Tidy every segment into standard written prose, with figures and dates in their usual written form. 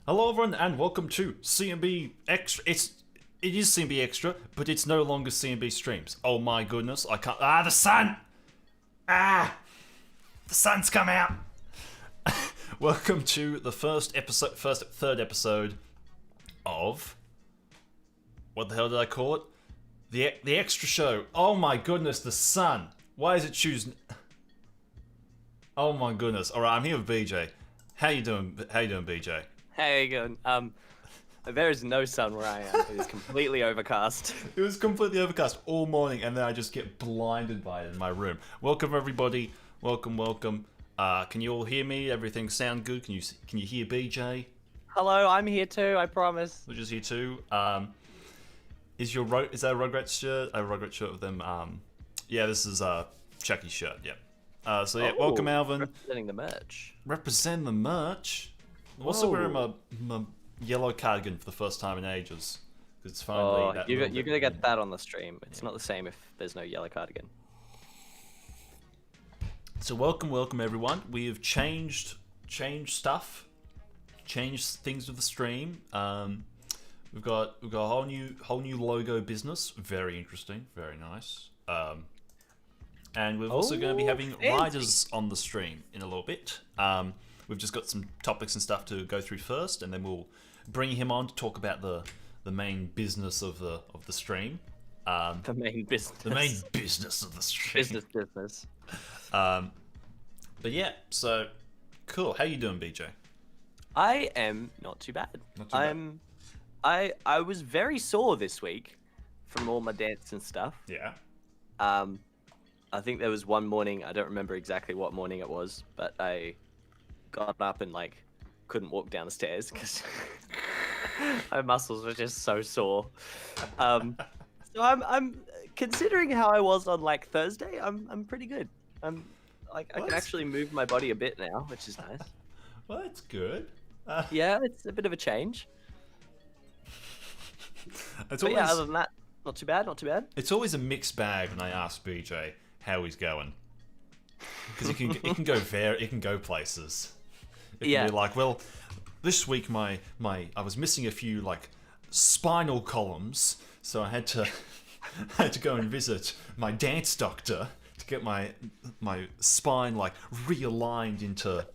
Hello everyone and welcome to C&B Extra. It is C&B Extra, but it's no longer C&B Streams. Oh my goodness, I can't. The sun! The sun's come out! Welcome to the third episode of. What the hell did I call it? The Extra Show. Oh my goodness, the sun! Why is it choosing. Oh my goodness. Alright, I'm here with BJ. How you doing, BJ? How you going? There is no sun where I am. It is completely overcast. It was completely overcast all morning, and then I just get blinded by it in my room. Welcome everybody. Welcome. Can you all hear me? Everything sound good? Can you hear BJ? Hello, I'm here too. I promise. Which is here too. Is that a Rugrats shirt? A Rugrats shirt with them. Yeah, this is Chucky's shirt. Yeah. So yeah, welcome Alvin. Representing the merch. Represent the merch. I'm also wearing my yellow cardigan for the first time in ages. It's finally. You're gonna get that on the stream. It's not the same if there's no yellow cardigan. So welcome everyone. We have changed stuff, changed things with the stream. We've got a whole new logo business. Very interesting, very nice. And we're also going to be having riders on the stream in a little bit. We've just got some topics and stuff to go through first, and then we'll bring him on to talk about the main business of the stream. The main business. The main business of the stream. Business. But yeah, so cool. How you doing, BJ? I am not too bad. Not too bad. I was very sore this week from all my dance and stuff. Yeah. I think there was one morning, I don't remember exactly what morning it was, but I got up and couldn't walk down the stairs because my muscles were just so sore. So I'm considering how I was on Thursday. I'm pretty good. I can actually move my body a bit now, which is nice. Well, that's good. Yeah, it's a bit of a change. But yeah, other than that, not too bad. It's always a mixed bag when I ask BJ how he's going, because it can go places. It can be like, well, this week my I was missing a few spinal columns, so I had to go and visit my dance doctor to get my spine realigned into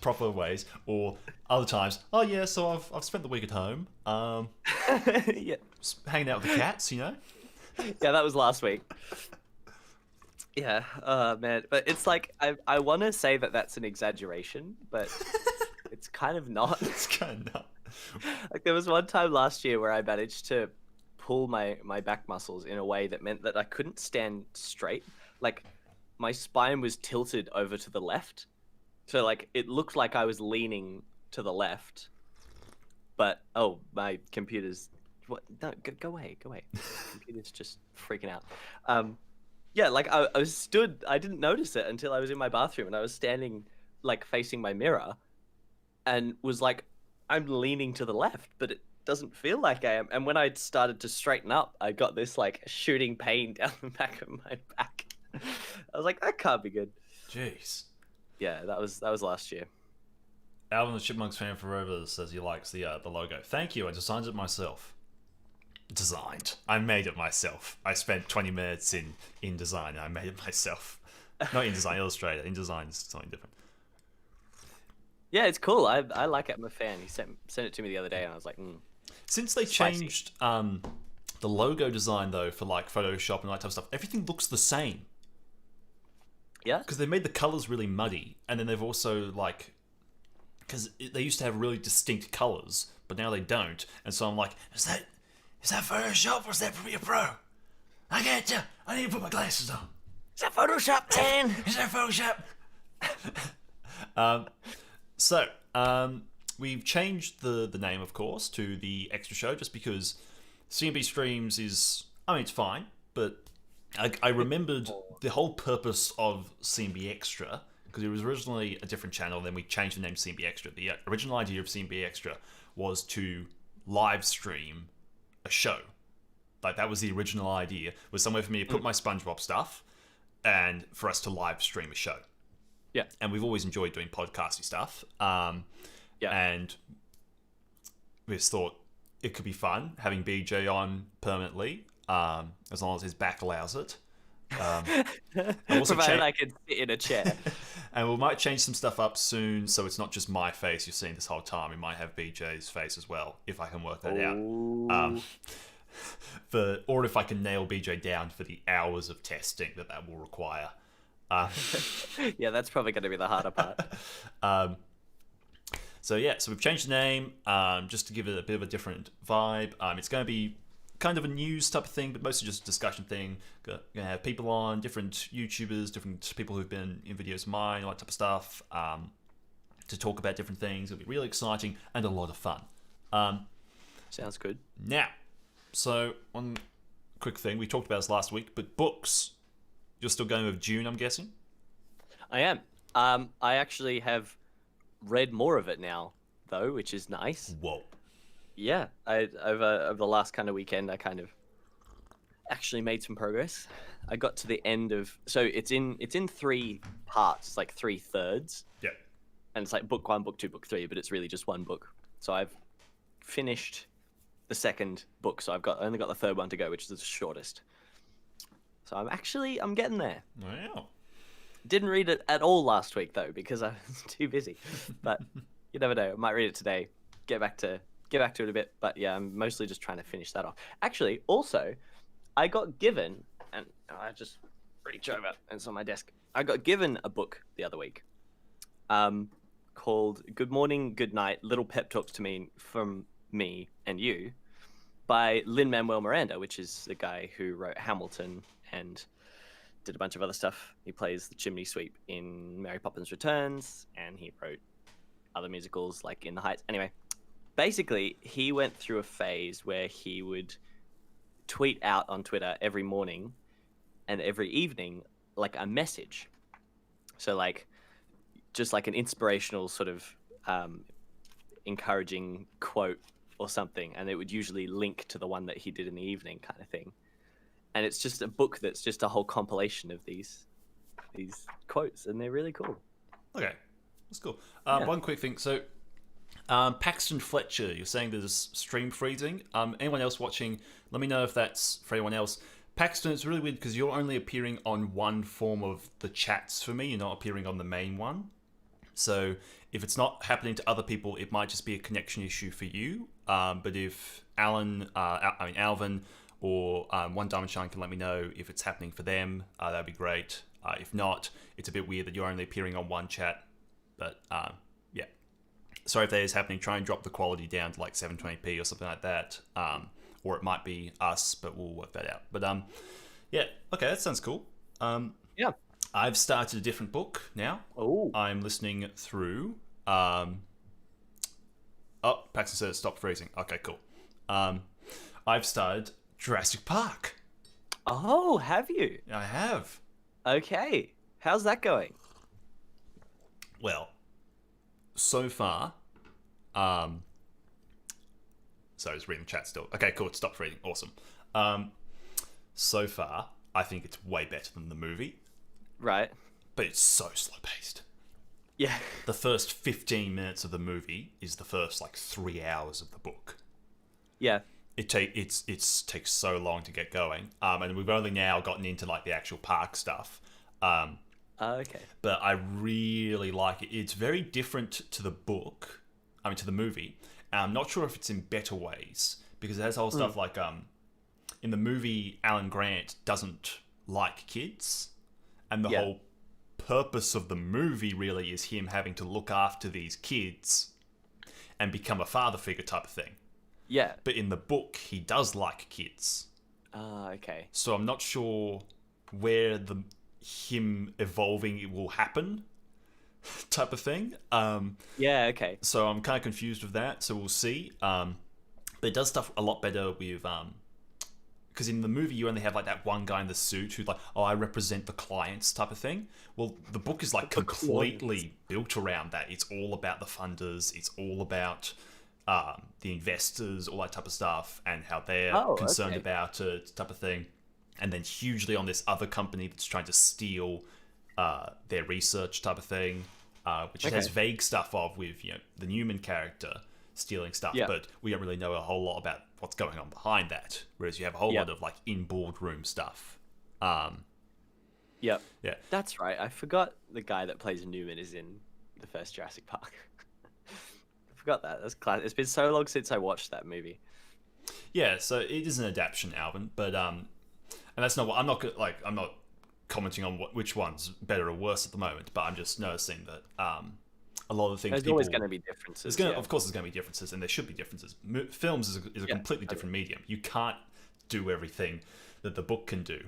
proper ways. Or other times, oh yeah, so I've spent the week at home, yeah, hanging out with the cats, you know. Yeah, that was last week. Yeah, man, but it's I want to say that that's an exaggeration, but it's kind of not. It's kind of not. There was one time last year where I managed to pull my back muscles in a way that meant that I couldn't stand straight. My spine was tilted over to the left, so it looked like I was leaning to the left. But my computer's no, go away. Computer's just freaking out. Yeah, I was stood. I didn't notice it until I was in my bathroom and I was standing facing my mirror, and was I'm leaning to the left, but it doesn't feel like I am. And when I started to straighten up, I got this shooting pain down the back of my back. I was like, that can't be good. Jeez. Yeah, that was last year. Alvin the Chipmunks fan forever says he likes the logo. Thank you. I designed it myself. I made it myself. I spent 20 minutes in design and I made it myself. Not in design, Illustrator. In design, it's something different. Yeah, it's cool. I like it. I'm a fan. He sent it to me the other day and I was like, Since they spicy. changed the logo design though for Photoshop and that type of stuff, everything looks the same. Yeah? Because they made the colors really muddy, and then they've also because they used to have really distinct colors, but now they don't. And so I'm like, is that Photoshop or is that Premiere Pro? I can't tell. I need to put my glasses on. Is that Photoshop, man? Is that Photoshop? We've changed the name, of course, to the Extra Show, just because C&B Streams is, it's fine, but I remembered the whole purpose of C&B Extra, because it was originally a different channel, then we changed the name to C&B Extra. The original idea of C&B Extra was to live stream a show. That was the original idea, was somewhere for me to put my SpongeBob stuff and for us to live stream a show. Yeah. And we've always enjoyed doing podcasty stuff. Yeah. And we just thought it could be fun having BJ on permanently, as long as his back allows it. Provided I can sit in a chair. And we might change some stuff up soon, so it's not just my face you're seeing this whole time. We might have BJ's face as well, if I can work that out. Or if I can nail BJ down for the hours of testing that will require. Yeah, that's probably going to be the harder part. So we've changed the name just to give it a bit of a different vibe. It's going to be kind of a news type of thing, but mostly just a discussion thing. Going to have people on, different YouTubers, different people who've been in videos of mine, all that type of stuff, to talk about different things. It'll be really exciting and a lot of fun. Sounds good. Now, so one quick thing, we talked about this last week, but books, you're still going with Dune, I'm guessing? I am. I actually have read more of it now, though, which is nice. Whoa. Yeah, over the last kind of weekend, I kind of actually made some progress. I got to the end of, so it's in 3 parts. It's like 3/3. Yeah. And it's like book 1, book 2, book 3, but it's really just one book. So I've finished the second book, so only got the third one to go, which is the shortest. So I'm getting there. Wow. Didn't read it at all last week though, because I was too busy. But you never know. I might read it today. Get back to it a bit. But yeah, I'm mostly just trying to finish that off. Actually, also, I got given, and I just reach over and it's on my desk. I got given a book the other week, called "Good Morning, Good Night: Little Pep Talks to Me from Me and You," by Lin-Manuel Miranda, which is the guy who wrote Hamilton and did a bunch of other stuff. He plays the chimney sweep in Mary Poppins Returns, and he wrote other musicals like In the Heights. Anyway, basically, he went through a phase where he would tweet out on Twitter every morning and every evening like a message. So like just like an inspirational sort of encouraging quote or something, and it would usually link to the one that he did in the evening kind of thing. And it's just a book that's just a whole compilation of these quotes, and they're really cool. Okay, that's cool. One quick thing. So, Paxton Fletcher, you're saying there's stream freezing. Anyone else watching, let me know if that's for anyone else. Paxton, it's really weird because you're only appearing on one form of the chats for me. You're not appearing on the main one. So if it's not happening to other people, it might just be a connection issue for you. But if Alvin, or One Diamond Shine can let me know if it's happening for them, that'd be great. If not, it's a bit weird that you're only appearing on one chat. But yeah, sorry if that is happening. Try and drop the quality down to like 720p or something like that. Or it might be us, but we'll work that out. But yeah, okay, that sounds cool. Yeah, I've started a different book now. Oh, I'm listening through. Paxton says stop freezing. Okay, cool. I've started Jurassic Park. Oh, have you? I have. Okay. How's that going? Well, so far, so I was reading the chat still. Okay, cool. Stop reading. Awesome. So far, I think it's way better than the movie. Right. But it's so slow paced. Yeah. The first 15 minutes of the movie is the first like 3 hours of the book. Yeah. It takes so long to get going, and we've only now gotten into like the actual park stuff. Okay. But I really like it. It's very different to the book. To the movie. I'm not sure if it's in better ways because it has whole stuff like in the movie, Alan Grant doesn't like kids, and the whole purpose of the movie really is him having to look after these kids and become a father figure type of thing. Yeah. But in the book, he does like kids. Okay. So I'm not sure where him evolving will happen type of thing. Yeah, okay. So I'm kind of confused with that. So we'll see. But it does stuff a lot better with... because in the movie, you only have like that one guy in the suit who's like, oh, I represent the clients type of thing. Well, the book is like completely built around that. It's all about the funders. It's all about... the investors, all that type of stuff, and how they're concerned about it, type of thing. And then hugely on this other company that's trying to steal their research type of thing, which it has vague stuff of with the Newman character. stealing stuff, Yeah. but we don't really know a whole lot about what's going on behind that. Whereas you have a whole lot of like in boardroom stuff. Yep. Yeah. That's right. I forgot the guy that plays Newman is in the first Jurassic Park. I forgot that. That's class. It's been so long since I watched that movie. Yeah, so it is an adaptation, Alvin, but and that's not what I'm not commenting on which one's better or worse at the moment, but I'm just noticing that a lot of the things There's always going to be differences. Of course, there's going to be differences, and there should be differences. Films is a completely different medium. You can't do everything that the book can do.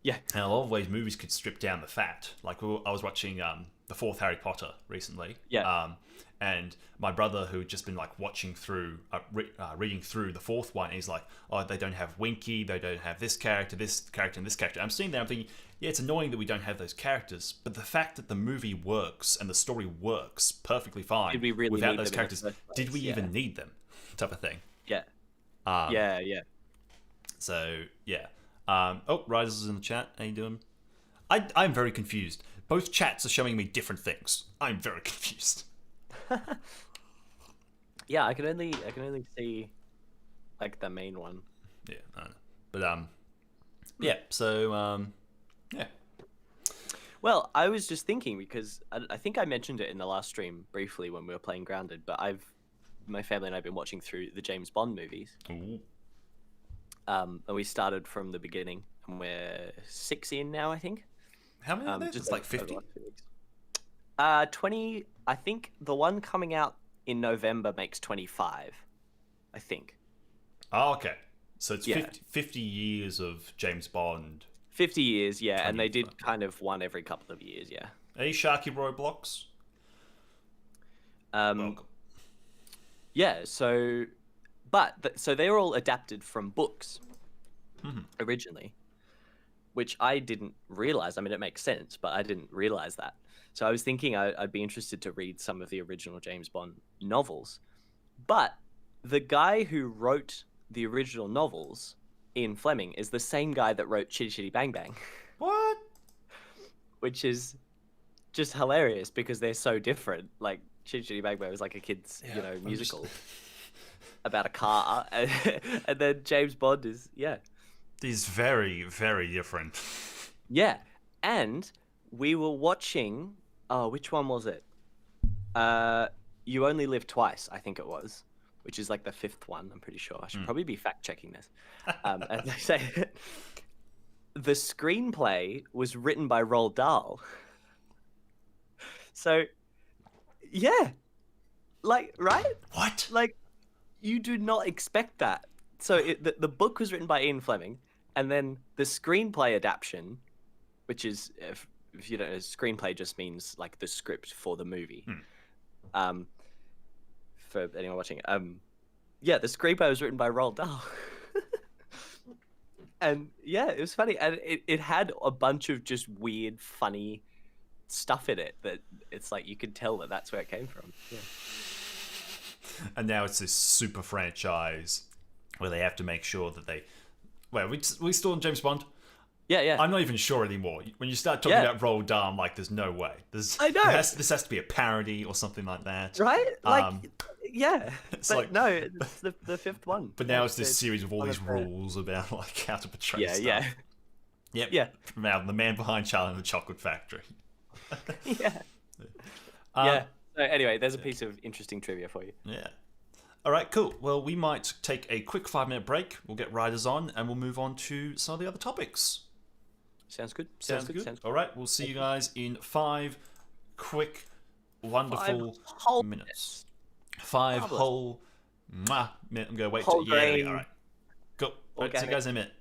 Yeah. And a lot of ways, movies could strip down the fat. Like I was watching the fourth Harry Potter recently. Yeah. And my brother, who had just been like watching through, reading through the fourth one, he's like, "Oh, they don't have Winky, they don't have this character, and this character." I'm sitting there, I'm thinking, yeah, it's annoying that we don't have those characters, but the fact that the movie works and the story works perfectly fine Did we really without need those them in characters, the first place? did we even need them? Type of thing. Yeah. Um, Yeah. So yeah. Oh, Riders is in the chat. How you doing? I'm very confused. Both chats are showing me different things. I'm very confused. Yeah, I can only see like the main one. Yeah, I don't know. But yeah. So yeah. Well, I was just thinking because I think I mentioned it in the last stream briefly when we were playing Grounded, but my family and I've been watching through the James Bond movies. Ooh. And we started from the beginning, and we're 6 in now, I think. How many are there? Just like 50? 20. I think the one coming out in November makes 25. I think. Oh, okay. So it's 50 years of James Bond. 50 years, yeah, and they did kind of one every couple of years, yeah. Any Sharky Roy blocks? Welcome. Yeah, so they were all adapted from books originally, which I didn't realize. I mean, it makes sense, but I didn't realize that. So I was thinking I'd be interested to read some of the original James Bond novels. But the guy who wrote the original novels, Ian Fleming, is the same guy that wrote Chitty Chitty Bang Bang. What? Which is just hilarious because they're so different. Like, Chitty Chitty Bang Bang was like a kid's, musical about a car. And then James Bond is, He's very, very different. Yeah. And we were watching, which one was it? You Only Live Twice, I think it was, which is like the 5th one, I'm pretty sure. I should probably be fact-checking this. And they say the screenplay was written by Roald Dahl. So, yeah. Like, right? What? Like, you do not expect that. So the book was written by Ian Fleming, and then the screenplay adaptation, which is, if you don't know, screenplay just means like the script for the movie. For anyone watching, the screenplay was written by Roald Dahl. And yeah, it was funny, and it had a bunch of just weird, funny stuff in it that it's like you could tell that that's where it came from. Yeah. And now it's this super franchise where they have to make sure that they... Wait, we still in James Bond? Yeah. I'm not even sure anymore. When you start talking about Roald Dahl, I'm like, there's no way. I know. This has to be a parody or something like that. Right? Like, yeah. It's but like... no, it's the 5th one. But now it's this series of all these rules about like how to portray stuff. Yeah. Yep. Yeah. From now, the man behind Charlie and the Chocolate Factory. Yeah. So anyway, there's a piece of interesting trivia for you. Yeah. All right, cool. Well, we might take a quick 5-minute break. We'll get Riders on, and we'll move on to some of the other topics. Sounds good. Sounds good. All right, we'll see you guys in 5 quick, wonderful minutes. 5 whole minutes. I'm going to wait till... Yeah, all right. Cool. All right, see you guys in a minute.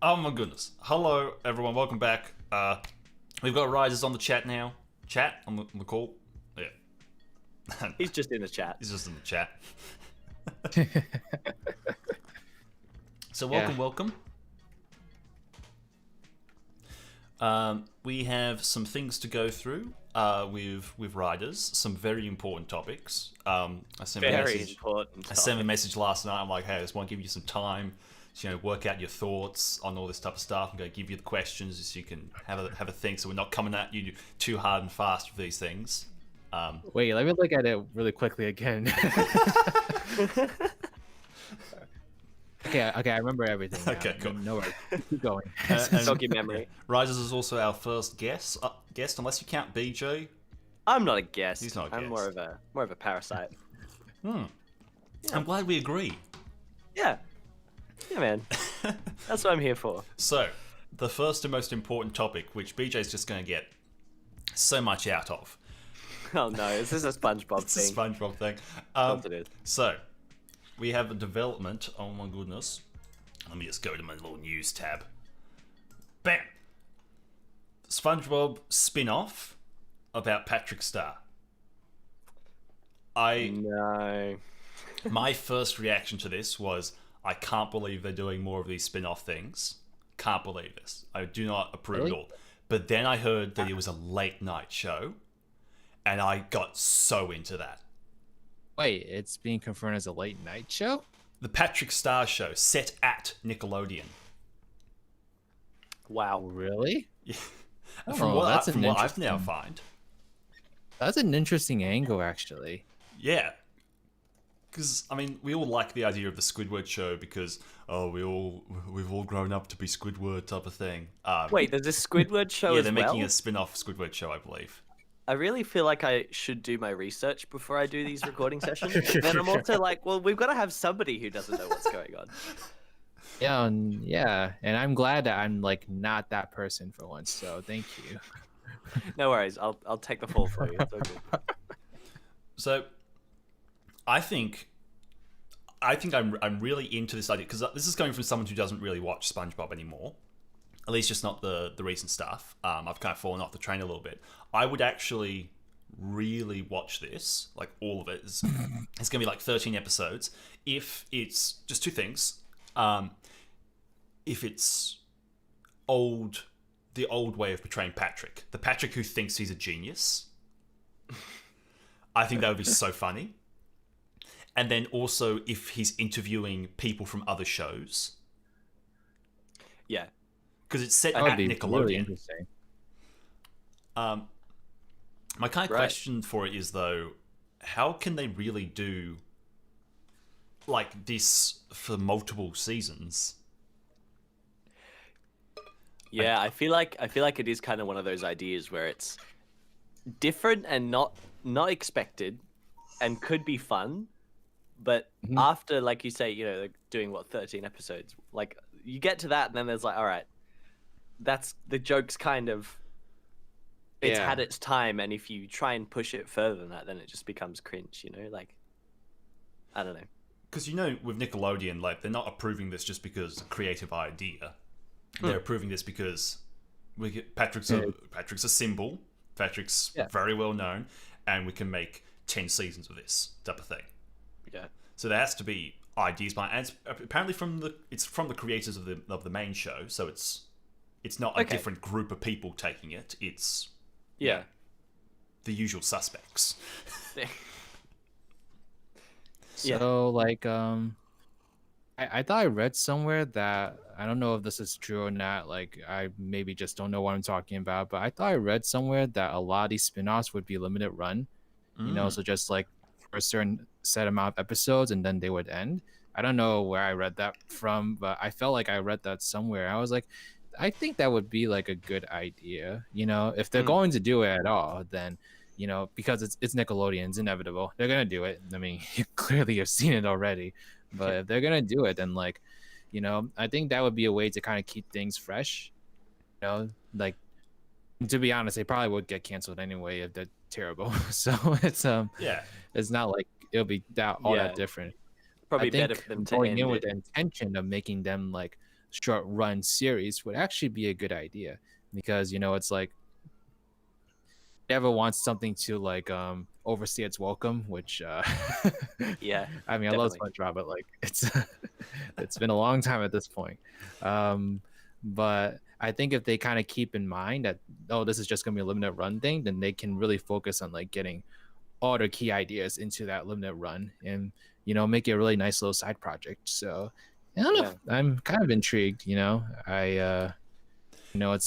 Oh my goodness. Hello, everyone. Welcome back. We've got Riders on the chat now. Chat? On the call? Yeah. He's just in the chat. He's just in the chat. So welcome. We have some things to go through with Riders. Some very important topics. I sent a message last night. I'm like, hey, I just want to give you some time. You know, work out your thoughts on all this type of stuff. I'm going to give you the questions so you can have a think, so we're not coming at you too hard and fast with these things. Wait, let me look at it really quickly again. Okay, I remember everything now. Okay, cool. No worries. Keep going. Doggy memory. Riders is also our first guest, unless you count BJ. I'm not a guest. He's not a guest. I'm more of a parasite. Yeah. I'm glad we agree. Yeah. Yeah, man. That's what I'm here for. So, the first and most important topic, which BJ's just going to get so much out of. Oh no, is this a SpongeBob It's thing? a SpongeBob thing. It is. So, we have a development. Oh my goodness. Let me just go to my little news tab. Bam! SpongeBob spin-off about Patrick Star. No. My first reaction to this was, I can't believe they're doing more of these spin-off things. Can't believe this. I do not approve at all. But then I heard that it was a late night show, and I got so into that. Wait, it's being confirmed as a late night show? The Patrick Star Show, set at Nickelodeon. Wow. Really? Yeah. Oh, From what I've now found. That's an interesting angle, actually. Yeah. Because, I mean, we all like the idea of the Squidward show because, we've all grown up to be Squidward type of thing. Wait, there's a Squidward show yeah, as they're well? making a spin-off Squidward show, I believe. I really feel like I should do my research before I do these recording sessions. Then I'm also like, well, we've got to have somebody who doesn't know what's going on. Yeah, and I'm glad that I'm like not that person for once. So thank you. No worries, I'll take the fall for you. It's all good. So, I think I'm really into this idea because this is coming from someone who doesn't really watch SpongeBob anymore. At least just not the recent stuff. I've kind of fallen off the train a little bit. I would actually really watch this, like all of it. It's going to be like 13 episodes. If it's just two things. If it's the old way of portraying Patrick. The Patrick who thinks he's a genius. I think that would be so funny. And then also if he's interviewing people from other shows. Yeah. Because it's set That at would be Nickelodeon. really interesting. My kind of question for it is, though, how can they really do like this for multiple seasons? Yeah, I feel like it is kind of one of those ideas where it's different and not expected and could be fun, but after, like you say, you know, like doing 13 episodes, like you get to that and then there's like, all right, that's the joke's kind of had its time, and if you try and push it further than that, then it just becomes cringe, you know? Like, I don't know. Because, you know, with Nickelodeon, like, they're not approving this just because it's a creative idea. They're approving this because Patrick's a symbol Patrick's Yeah. very well known, and we can make 10 seasons of this type of thing. Yeah. So there has to be ideas behind, and it's apparently from the creators of the main show. So it's not a different group of people taking it. It's Yeah. the usual suspects. So like I thought I read somewhere that I don't know if this is true or not, like I maybe just don't know what I'm talking about, but I thought I read somewhere that a lot of these spin-offs would be limited run, so just like for a certain set amount of episodes and then they would end. I don't know where I read that from, but I felt like I read that somewhere. I was like, I think that would be like a good idea, if they're going to do it at all, then because it's Nickelodeon, it's inevitable. They're gonna do it. I mean, you clearly have seen it already. But if they're gonna do it, then like, I think that would be a way to kind of keep things fresh. Like to be honest, they probably would get canceled anyway if they're terrible. So it's not like it'll be all that different. Probably I think better for them to going end in it. with the intention of making them like short run series would actually be a good idea, because it's like ever wants something to like overstay its welcome, which Yeah, I mean, I love definitely. SpongeBob, but like it's been a long time at this point. But I think if they kind of keep in mind that this is just gonna be a limited run thing, then they can really focus on like getting all their key ideas into that limited run and make it a really nice little side project. So I don't know, I'm kind of intrigued. It's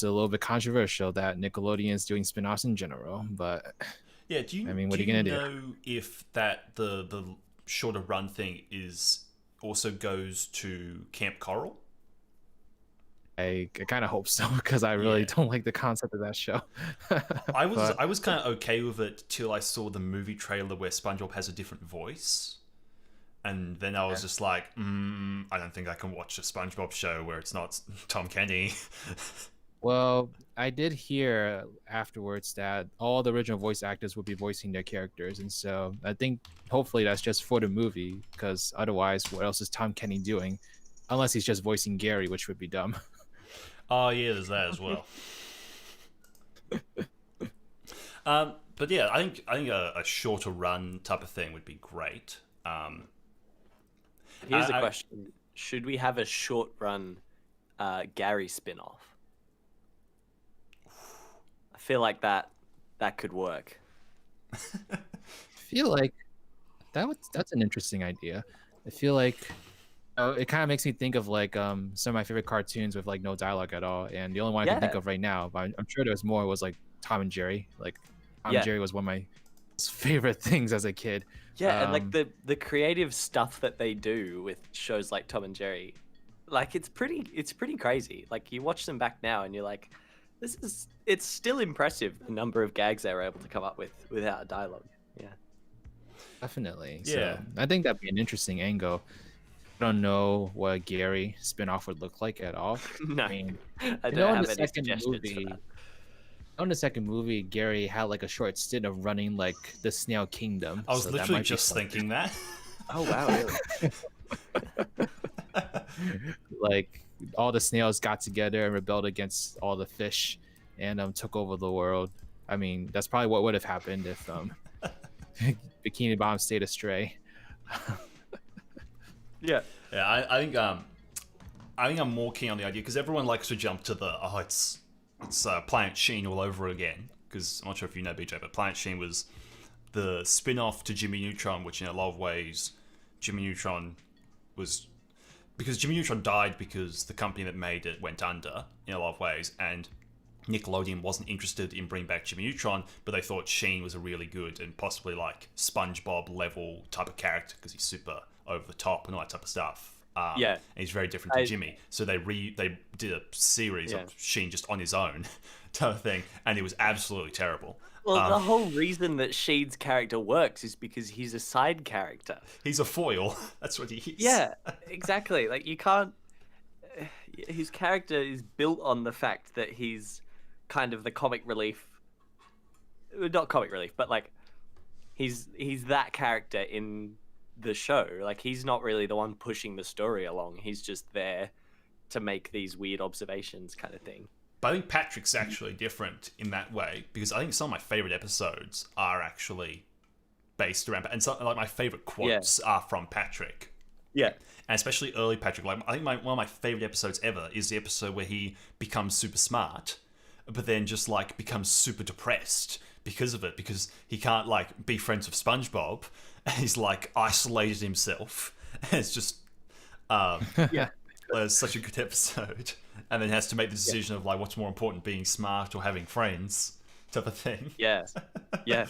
a little bit controversial that Nickelodeon is doing spin-offs in general, but Yeah, do you? I mean, what do are you gonna you do? know if that the shorter run thing is also goes to Camp Coral? I kind of hope so, because I really don't like the concept of that show. I But was kind of okay with it till I saw the movie trailer where SpongeBob has a different voice, and then I was just like, I don't think I can watch a SpongeBob show where it's not Tom Kenny. well, I did hear afterwards that all the original voice actors would be voicing their characters, and so I think hopefully that's just for the movie, because otherwise, what else is Tom Kenny doing? Unless he's just voicing Gary, which would be dumb. Oh yeah, there's that as well. But yeah, I think a shorter run type of thing would be great. Here's a question: should we have a short run Gary spin-off? I feel like that could work. I feel like that's an interesting idea. I feel like it kind of makes me think of like some of my favorite cartoons with like no dialogue at all, and the only one I can think of right now, but I'm sure there's more, was like Tom and Jerry. Like Tom and Jerry was one of my favorite things as a kid. Yeah, and like the creative stuff that they do with shows like Tom and Jerry, like it's pretty crazy. Like you watch them back now and you're like, it's still impressive the number of gags they were able to come up with without dialogue. Yeah. Definitely. Yeah. So I think that'd be an interesting angle. I don't know what a Gary spinoff would look like at all. No, I mean, I in don't have the any second suggestions movie, for that. in the second movie, Gary had like a short stint of running like the Snail Kingdom. I was so that literally might be just something. thinking that. Oh wow, really? Like all the snails got together and rebelled against all the fish and took over the world. I mean, that's probably what would have happened if Bikini Bottom stayed astray. Yeah. Yeah, I think I'm more keen on the idea because everyone likes to jump to the it's Planet Sheen all over again. Because I'm not sure if you know BJ, but Planet Sheen was the spin-off to Jimmy Neutron, which in a lot of ways Jimmy Neutron was, because Jimmy Neutron died because the company that made it went under in a lot of ways, and Nickelodeon wasn't interested in bringing back Jimmy Neutron, but they thought Sheen was a really good and possibly like SpongeBob level type of character because he's super over the top and all that type of stuff. Yeah, and he's very different to Jimmy. So they did a series of Sheen just on his own type of thing, and it was absolutely terrible. Well, the whole reason that Sheen's character works is because he's a side character. He's a foil. That's what he is. Yeah, exactly. Like you can't. His character is built on the fact that he's kind of the comic relief. Not comic relief, but like he's that character in the show. Like he's not really the one pushing the story along. He's just there to make these weird observations, kind of thing. But I think Patrick's actually different in that way, because I think some of my favorite episodes are actually based around, and some, like my favorite quotes are from Patrick. Yeah. And especially early Patrick. Like I think one of my favorite episodes ever is the episode where he becomes super smart, but then just like becomes super depressed because of it, because he can't like be friends with SpongeBob, and he's like isolated himself. And it's just it's such a good episode. And then has to make the decision of like what's more important, being smart or having friends, type of thing. Yeah. Yeah.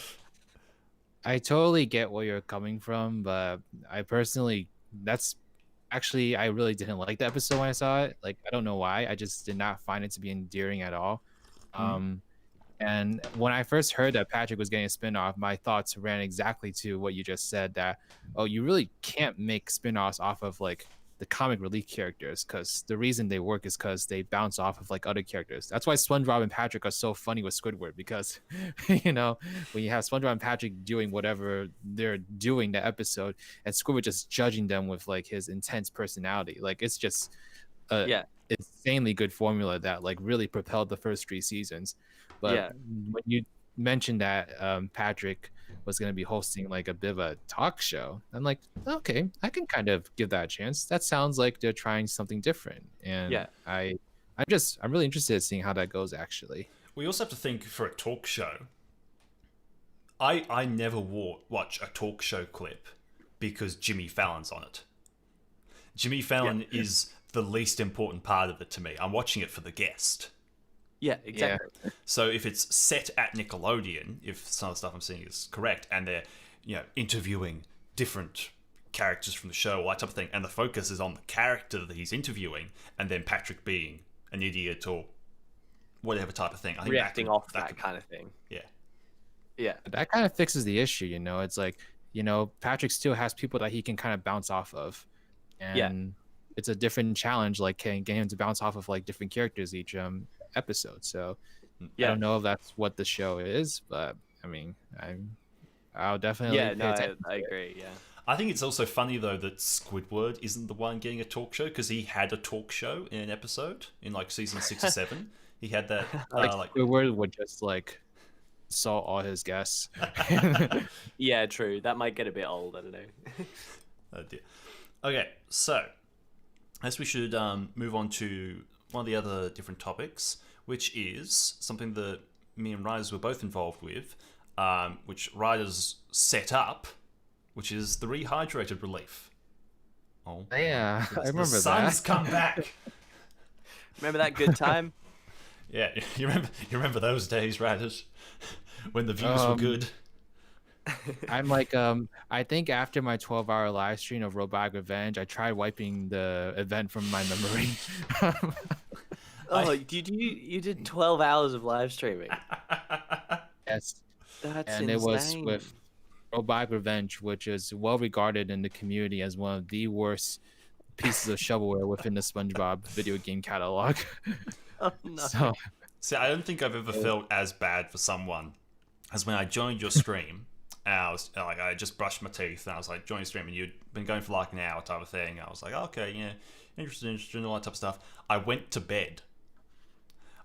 I totally get where you're coming from, but I personally, I really didn't like the episode when I saw it. Like, I don't know why. I just did not find it to be endearing at all. And when I first heard that Patrick was getting a spinoff, my thoughts ran exactly to what you just said, that, oh, you really can't make spinoffs off of like the comic relief characters, because the reason they work is because they bounce off of like other characters. That's why SpongeBob and Patrick are so funny with Squidward, because you know, when you have SpongeBob and Patrick doing whatever they're doing the episode, and Squidward just judging them with like his intense personality, like it's just insanely good formula that like really propelled the first 3 seasons. But when you mentioned that Patrick was going to be hosting like a bit of a talk show, I'm like, okay, I can kind of give that a chance. That sounds like they're trying something different, and I'm really interested in seeing how that goes, actually. We also have to think, for a talk show, I never watch a talk show clip because Jimmy Fallon's on it. Jimmy Fallon is the least important part of it to me. I'm watching it for the guest. Yeah, exactly. Yeah. So if it's set at Nickelodeon, if some of the stuff I'm seeing is correct, and they're, you know, interviewing different characters from the show, or that type of thing, and the focus is on the character that he's interviewing, and then Patrick being an idiot or whatever type of thing, I think reacting off that kind of thing. Yeah. That kind of fixes the issue, you know. It's like, you know, Patrick still has people that he can kind of bounce off of, and it's a different challenge, like getting him to bounce off of like different characters each episode. So I don't know if that's what the show is, but I mean, I'll definitely I agree. I think it's also funny though that Squidward isn't the one getting a talk show, because he had a talk show in an episode in like season 6 or 7. He had that like Squidward would just like assault all his guests. Yeah, true. That might get a bit old. I don't know. Oh dear. Okay, so I guess we should move on to one of the other different topics, which is something that me and Riders were both involved with, which Riders set up, which is the Rehydrated Relief. Oh, yeah, I remember the sun's come back. Remember that good time? Yeah, you remember those days, Riders, when the views were good. I'm like, I think after my 12-hour live stream of Robotic Revenge, I tried wiping the event from my memory. You did 12 hours of live streaming? Yes. That's and insane. It was with Robotic Revenge, which is well regarded in the community as one of the worst pieces of shovelware within the SpongeBob video game catalog. Oh, no. So, see, I don't think I've ever felt as bad for someone as when I joined your stream. And I was like, I just brushed my teeth, and I was like, join your stream, and you'd been going for like an hour type of thing. I was like, okay, yeah, interesting, all that type of stuff. I went to bed.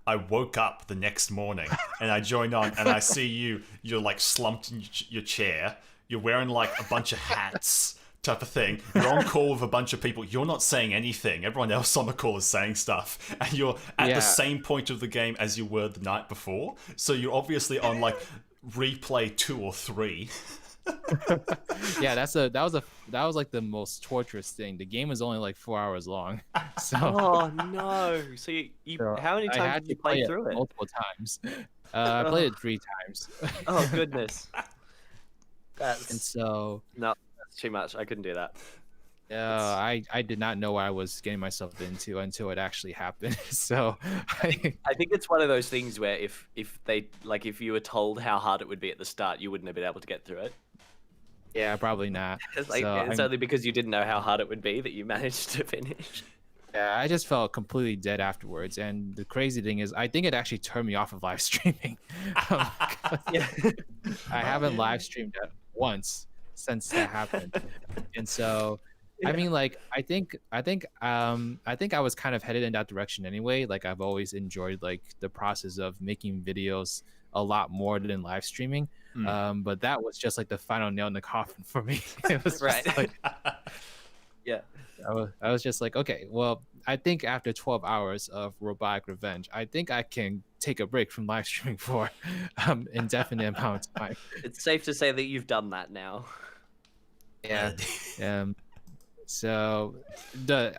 I woke up the next morning, and I joined on, and I see you're like slumped in your chair. You're wearing like a bunch of hats type of thing. You're on call with a bunch of people. You're not saying anything. Everyone else on the call is saying stuff, and you're at the same point of the game as you were the night before. So you're obviously on like replay 2 or 3. Yeah, that was like the most torturous thing. The game was only like 4 hours long. So oh no! So how many times did you play through it? Multiple times. I played it 3 times. Oh goodness! And so no, that's too much. I couldn't do that. I did not know what I was getting myself into until it actually happened. So I think it's one of those things where if you were told how hard it would be at the start, you wouldn't have been able to get through it. Yeah, probably not. It's only because you didn't know how hard it would be that you managed to finish. Yeah, I just felt completely dead afterwards. And the crazy thing is, I think it actually turned me off of live streaming. I haven't live streamed it once since that happened. And so I mean, like, I think I was kind of headed in that direction anyway. Like, I've always enjoyed like the process of making videos a lot more than live streaming. But that was just like the final nail in the coffin for me. It was Right. just like Yeah. I was just like, okay, well, I think after 12 hours of robotic revenge, I think I can take a break from live streaming for indefinite amount of time. It's safe to say that you've done that now. Yeah. So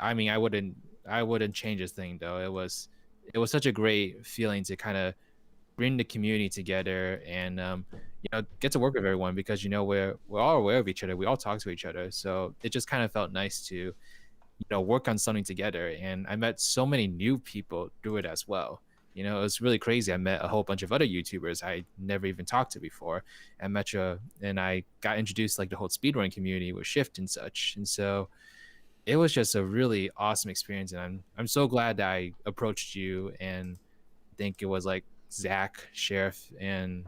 I mean, I wouldn't change this thing though. It was such a great feeling to kind of bring the community together and get to work with everyone, because we're all aware of each other. We all talk to each other, so it just kind of felt nice to work on something together. And I met so many new people through it as well. It was really crazy. I met a whole bunch of other YouTubers I never even talked to before, and I got introduced like the whole speedrunning community with Shift and such. And so it was just a really awesome experience. And I'm so glad that I approached you, and I think it was like Zach, Sheriff, and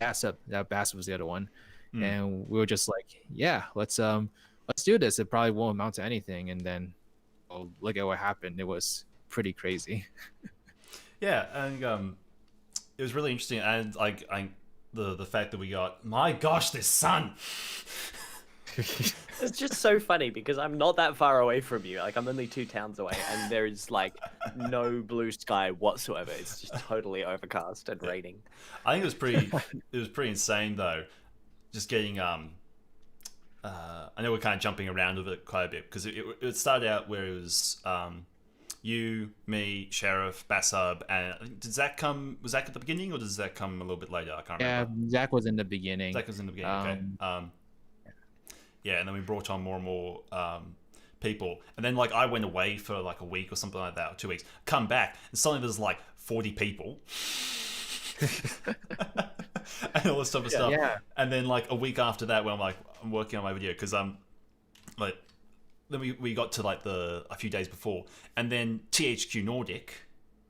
Bassett. That Bassett was the other one. And we were just like, yeah, let's do this. It probably won't amount to anything. And then look at what happened. It was pretty crazy. Yeah, and it was really interesting. And like the fact that we got, my gosh, this sun. It's just so funny because I'm not that far away from you. Like, I'm only 2 towns away, and there is like no blue sky whatsoever. It's just totally overcast and raining. I think it was pretty insane though, just getting I know we're kind of jumping around with it quite a bit, because it started out where it was you, me, Sheriff, Bassub, and did Zach come? Was Zach at the beginning, or does Zach come a little bit later? I can't remember. Yeah, Zach was in the beginning. Zach was in the beginning. Okay. Yeah, and then we brought on more and more people, and then like I went away for like a week or something like that, or 2 weeks. Come back, and suddenly there's like 40 people, and all this type of stuff. Yeah. And then like a week after that, when I'm working on my video, because like then we got to like a few days before, and then THQ Nordic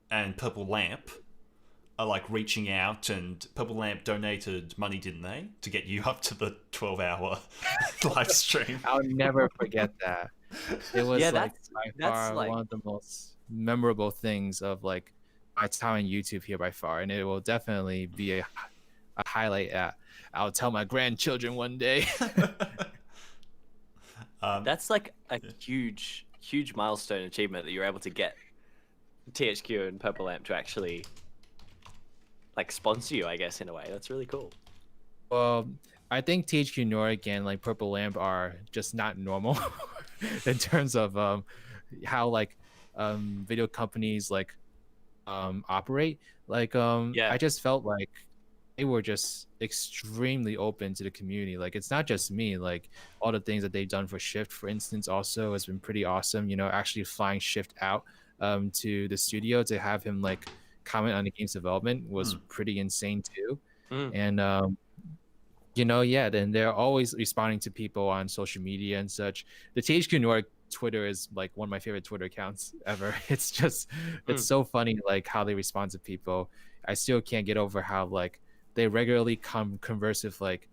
and Purple Lamp are like reaching out, and Purple Lamp donated money, didn't they, to get you up to the 12-hour live stream. I'll never forget that. It was like by far like... one of the most memorable things of like my time on YouTube here by far, and it will definitely be a highlight that I'll tell my grandchildren one day. That's like a huge milestone achievement that you're able to get THQ and Purple Lamp to actually like sponsor you, I guess, in a way. That's really cool. Well, I think THQ Nordic and like Purple Lamp are just not normal in terms of how like video companies like operate. Like I just felt like they were just extremely open to the community. Like, it's not just me, like all the things that they've done for Shift, for instance, also has been pretty awesome. Actually flying Shift out to the studio to have him like comment on the game's development was pretty insane too. And then they're always responding to people on social media and such. The THQ Nordic Twitter is like one of my favorite Twitter accounts ever. It's just it's so funny like how they respond to people. I still can't get over how like they regularly converse with like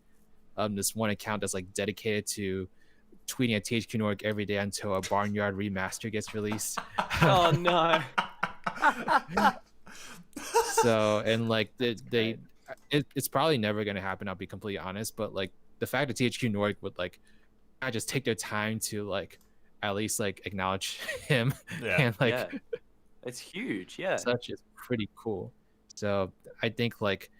this one account that's like dedicated to tweeting at THQ Nordic every day until a Barnyard remaster gets released. Oh no. So, and like it's probably never going to happen, I'll be completely honest, but like the fact that THQ Nordic would like I just take their time to like at least like acknowledge him and like it's huge. Yeah, such is pretty cool. So I think like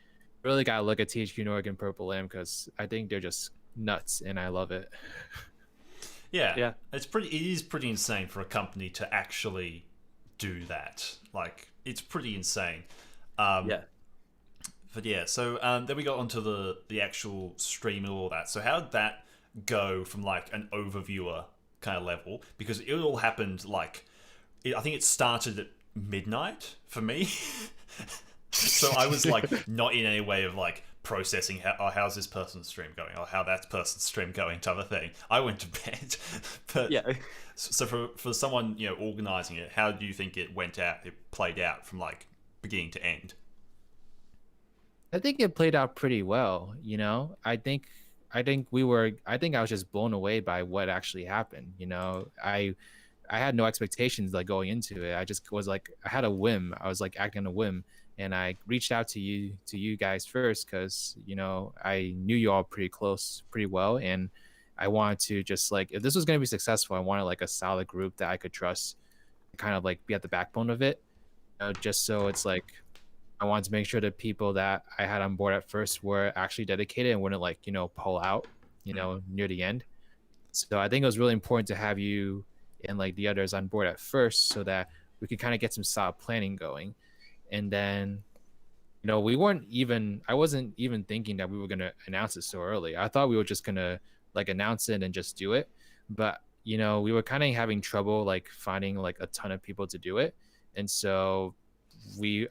really gotta look at THQ Nordic and Purple Lamp, because I think they're just nuts and I love it. Yeah, it is pretty insane for a company to actually do that. Like, it's pretty insane. But yeah, so then we got onto the actual stream and all that. So how did that go from like an overviewer kind of level? Because it all happened like, I think it started at midnight for me. So I was like not in any way of like processing how's this person's stream going, or how that person's stream going type of thing. I went to bed. But yeah. So for someone organizing it, how do you think it played out from like beginning to end? I think it played out pretty well. I think I think I was just blown away by what actually happened. I had no expectations like going into it. I just was like, I had a whim. I was like acting on a whim, and I reached out to you guys first because I knew you all pretty close, pretty well, and I wanted to just like, if this was going to be successful, I wanted like a solid group that I could trust, kind of like be at the backbone of it, just so it's like I wanted to make sure that people that I had on board at first were actually dedicated and wouldn't like pull out near the end. So I think it was really important to have you and like the others on board at first so that we could kind of get some solid planning going. And then I wasn't even thinking that we were going to announce it so early. I thought we were just going to like announce it and just do it, but we were kind of having trouble like finding like a ton of people to do it. And so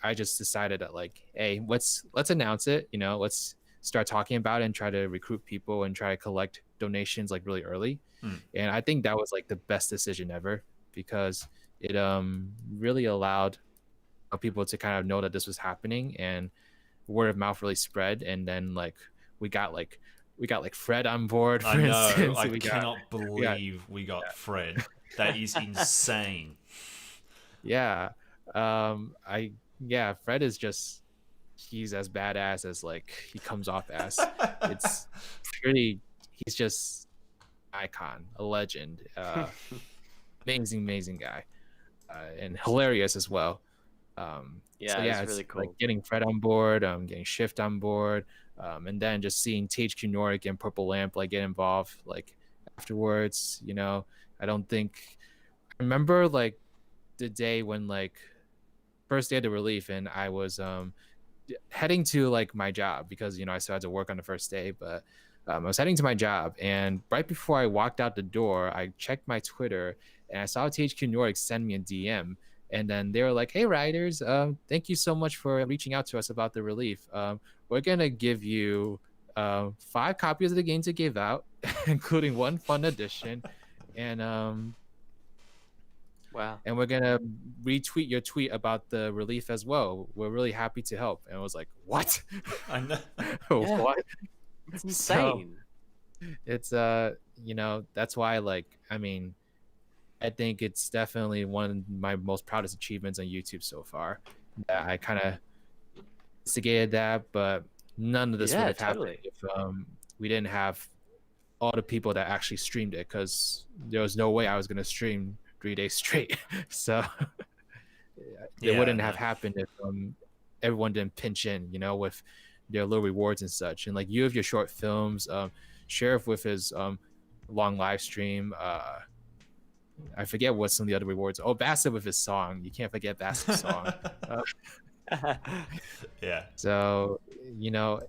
I just decided that like, hey, let's announce it, let's start talking about it and try to recruit people and try to collect donations like really early. And I think that was like the best decision ever, because it really allowed people to kind of know that this was happening, and word of mouth really spread. And then like we got Fred on board, for instance. I cannot believe we got Fred. That is insane. Yeah. Fred is just, he's as badass as like he comes off as. It's pretty, he's just icon, a legend, amazing guy, and hilarious as well. It's really cool. Like getting Fred on board, getting Shift on board, and then just seeing THQ Nordic and Purple Lamp like get involved like afterwards. I remember like the day when like first day of the relief, and I was heading to like my job because I still had to work on the first day, but I was heading to my job, and right before I walked out the door, I checked my Twitter and I saw THQ Nordic send me a DM, and then they were like, "Hey Riders, thank you so much for reaching out to us about the relief. We're gonna give you 5 copies of the game to give out, including 1 fun edition, and wow, and we're gonna retweet your tweet about the relief as well. We're really happy to help." And I was like, "What?" I know. Yeah. What? It's insane. So, it's that's why I think it's definitely one of my most proudest achievements on YouTube so far. That I kind of instigated that, but none of this would have happened if we didn't have all the people that actually streamed it, because there was no way I was going to stream 3 days straight. So it wouldn't have happened if everyone didn't pinch in, with their little rewards and such. And like you have your short films, Sheriff with his long live stream. I forget what some of the other rewards. Oh, Bassett with his song. You can't forget Bassett's song. Yeah. So,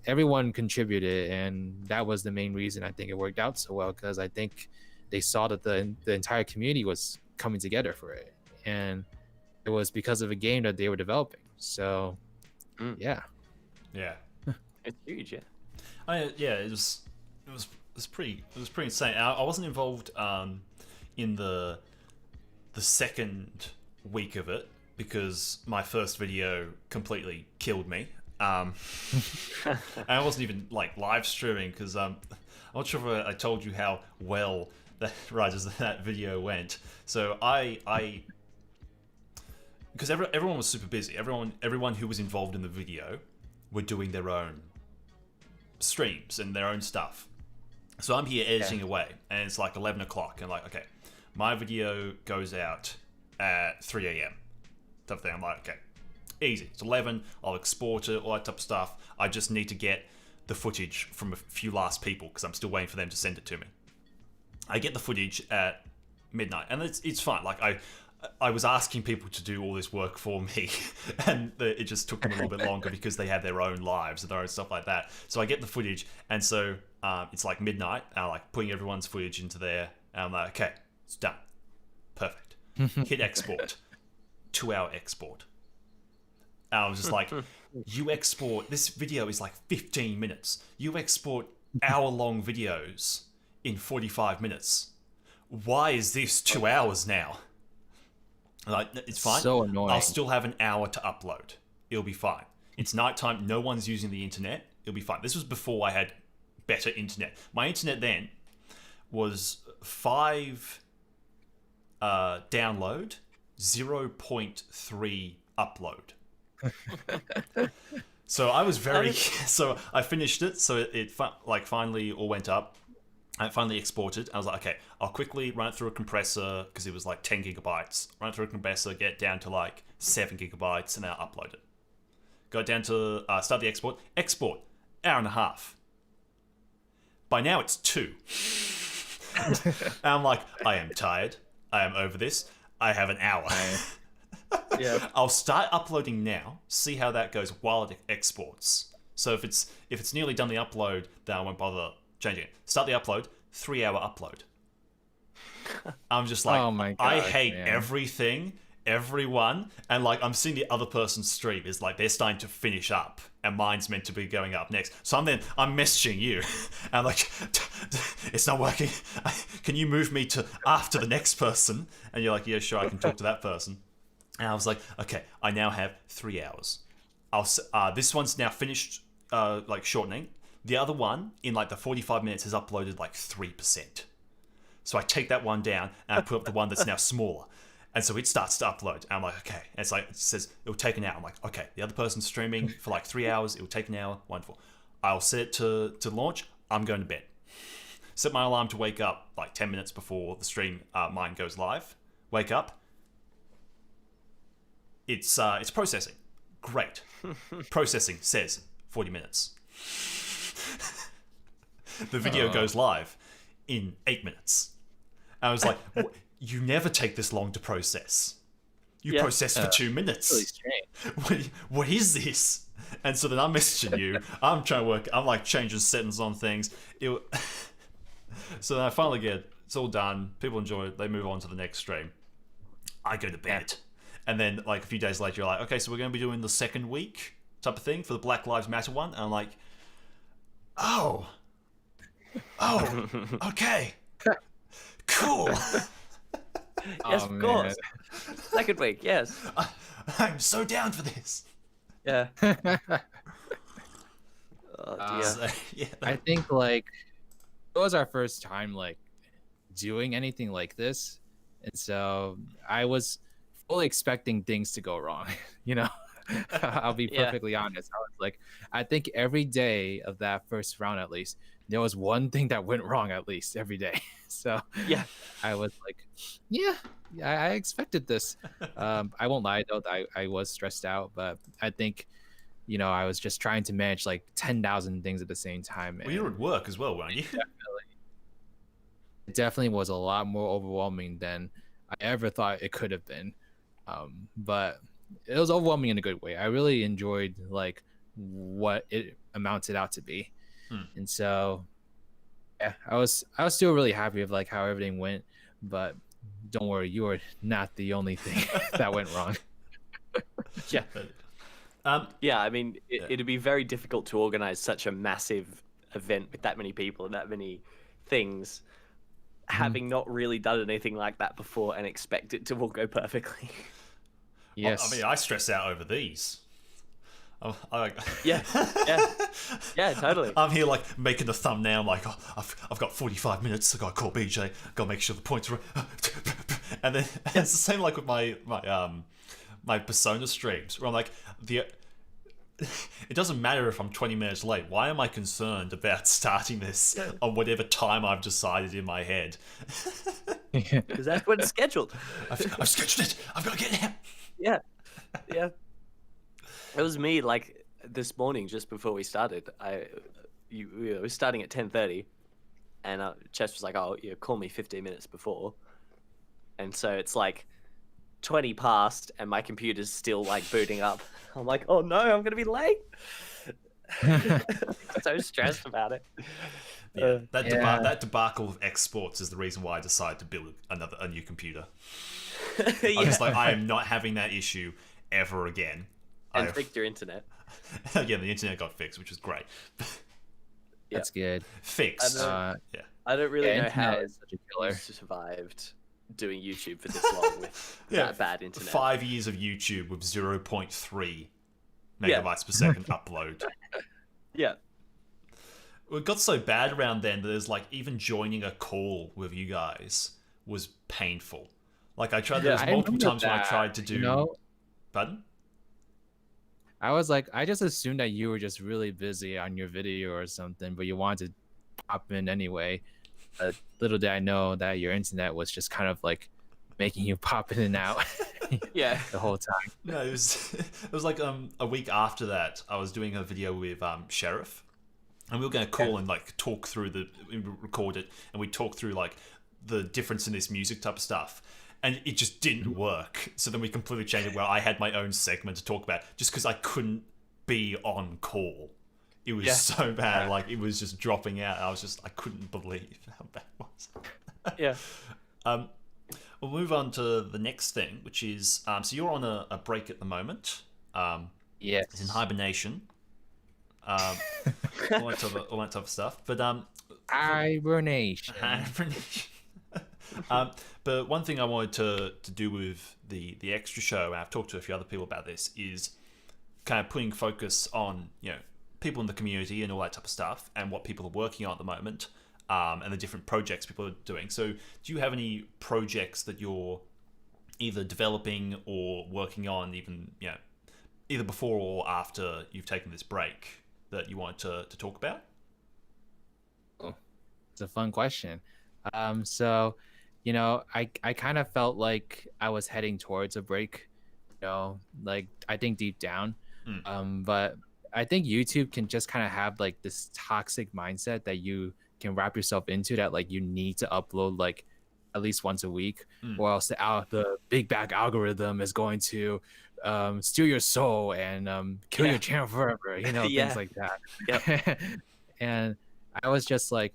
everyone contributed, and that was the main reason I think it worked out so well, because I think they saw that the entire community was coming together for it, and it was because of a game that they were developing. So, yeah. It's huge, yeah. It was pretty insane. I wasn't involved in the second week of it because my first video completely killed me. And I wasn't even like live streaming because I'm not sure if I told you how well that video went. So I because everyone was super busy. Everyone who was involved in the video were doing their own streams and their own stuff. So I'm here editing away, and it's like 11 o'clock, and like, okay, my video goes out at 3 a.m. type of thing. I'm like, okay, easy. It's 11. I'll export it, all that type of stuff. I just need to get the footage from a few last people because I'm still waiting for them to send it to me. I get the footage at midnight, and it's fine. Like I was asking people to do all this work for me, and it just took them a little bit longer because they had their own lives and their own stuff like that. So I get the footage, and so it's like midnight, and I'm like putting everyone's footage into there, and I'm like, okay, it's done. Perfect. Hit export. 2-hour export. And I was just like, you export, this video is like 15 minutes. You export hour-long videos in 45 minutes. Why is this 2 hours now? Like, it's fine. So annoying. I'll still have an hour to upload. It'll be fine. It's nighttime. No one's using the internet. It'll be fine. This was before I had better internet. My internet then was 5 download, 0.3 upload. So I was very so I finished it. So it finally all went up. I finally exported. I was like, okay, I'll quickly run it through a compressor because it was like 10 gigabytes. Run it through a compressor, get down to like 7 gigabytes, and then I'll upload it. Got down to start the export. Export, hour and a half. By now it's 2. And I'm like, I am tired. I am over this. I have an hour. Yeah. I'll start uploading now. See how that goes while it exports. So if it's nearly done the upload, then I won't bother changing it. Start the upload. 3-hour upload. I'm just like, oh my God, I hate man. everything, everyone, and like I'm seeing the other person's stream is like they're starting to finish up, and mine's meant to be going up next. So I'm messaging you, and I'm like, it's not working. Can you move me to after the next person? And you're like, yeah, sure, I can talk to that person. And I was like, okay, I now have 3 hours. This one's now finished, like shortening. The other one, in like the 45 minutes, has uploaded like 3%. So I take that one down and I put up the one that's now smaller. And so it starts to upload. And I'm like, okay. And it's like, it says it'll take an hour. I'm like, okay, the other person's streaming for like 3 hours. It will take an hour. Wonderful. I'll set it to launch. I'm going to bed. Set my alarm to wake up like 10 minutes before the stream mine goes live. Wake up. It's processing. Great. Processing says 40 minutes. The video goes live in 8 minutes. I was like, you never take this long to process. You process for 2 minutes. Really strange. What is this? And so then I'm messaging you. I'm trying to work. I'm like changing settings on things. So then I finally get it's all done. People enjoy it. They move on to the next stream. I go to bed. And then like a few days later, you're like, okay, so we're going to be doing the second week type of thing for the Black Lives Matter one. And I'm like, oh, okay, cool. Yes, of course. Second week, yes. I'm so down for this. Yeah. Oh dear. So, yeah. I think like it was our first time like doing anything like this, and so I was fully expecting things to go wrong. You know, I'll be perfectly honest. I was like, I think every day of that first round, at least, there was one thing that went wrong at least every day. So Yeah. I was like, yeah, I expected this. I won't lie though, I was stressed out, but I think, you know, I was just trying to manage like 10,000 things at the same time. Well, you were at work as well, weren't you? It definitely was a lot more overwhelming than I ever thought it could have been. But it was overwhelming in a good way. I really enjoyed like what it amounted out to be. And so yeah, I was still really happy with like how everything went, but don't worry, you are not the only thing that went wrong. Yeah. Yeah, I mean, it'd be very difficult to organize such a massive event with that many people and that many things, having not really done anything like that before and expect it to all go perfectly. Yes. I mean, I stress out over these. Yeah, totally. I'm here like making the thumbnail. I'm like, oh, I've got 45 minutes. I got to call BJ. Got to make sure the points are. And then it's the same like with my Persona streams, where I'm like, it doesn't matter if I'm 20 minutes late. Why am I concerned about starting this on whatever time I've decided in my head? Because that's when it's scheduled. I've scheduled it. I've got to get there. Yeah. It was me, like, this morning, just before we started. We were starting at 10:30, and Chess was like, oh, call me 15 minutes before. And so it's like 20 past, and my computer's still, like, booting up. I'm like, oh, no, I'm going to be late. So stressed about it. Yeah, that debacle of exports is the reason why I decided to build a new computer. I was like, I am not having that issue ever again. And fixed your internet. Again, the internet got fixed, which was great. That's good. Fixed. I don't really know how such a killer. you survived doing YouTube for this long with that bad internet. 5 years of YouTube with 0.3 megabytes per second upload. Yeah. it got so bad around then that there's like even joining a call with you guys was painful. Like I tried. There was I multiple remember times when I that, tried to do. Pardon? I was like, I just assumed that you were just really busy on your video or something, but you wanted to pop in anyway. Little did I know that your internet was just kind of like making you pop in and out. Yeah. The whole time. No, it was like a week after that. I was doing a video with Sheriff, and we were going to call and like talk through we record it, and we talk through like the difference in this music type of stuff. And it just didn't work. So then we completely changed it where I had my own segment to talk about just because I couldn't be on call. It was so bad. Like, it was just dropping out. I couldn't believe how bad it was. Yeah. We'll move on to the next thing, which is, so you're on a break at the moment. Yes. It's in hibernation. All that type of stuff. But hibernation. But one thing I wanted to do with the extra show, and I've talked to a few other people about this, is kind of putting focus on people in the community and all that type of stuff, and what people are working on at the moment, and the different projects people are doing. So, do you have any projects that you're either developing or working on, even either before or after you've taken this break, that you want to talk about? Oh, it's a fun question. So, I kind of felt like I was heading towards a break, like I think deep down. But I think YouTube can just kind of have like this toxic mindset that you can wrap yourself into, that like you need to upload like at least once a week, or else the big bad algorithm is going to steal your soul and kill your channel forever, things like that. Yep. And I was just like,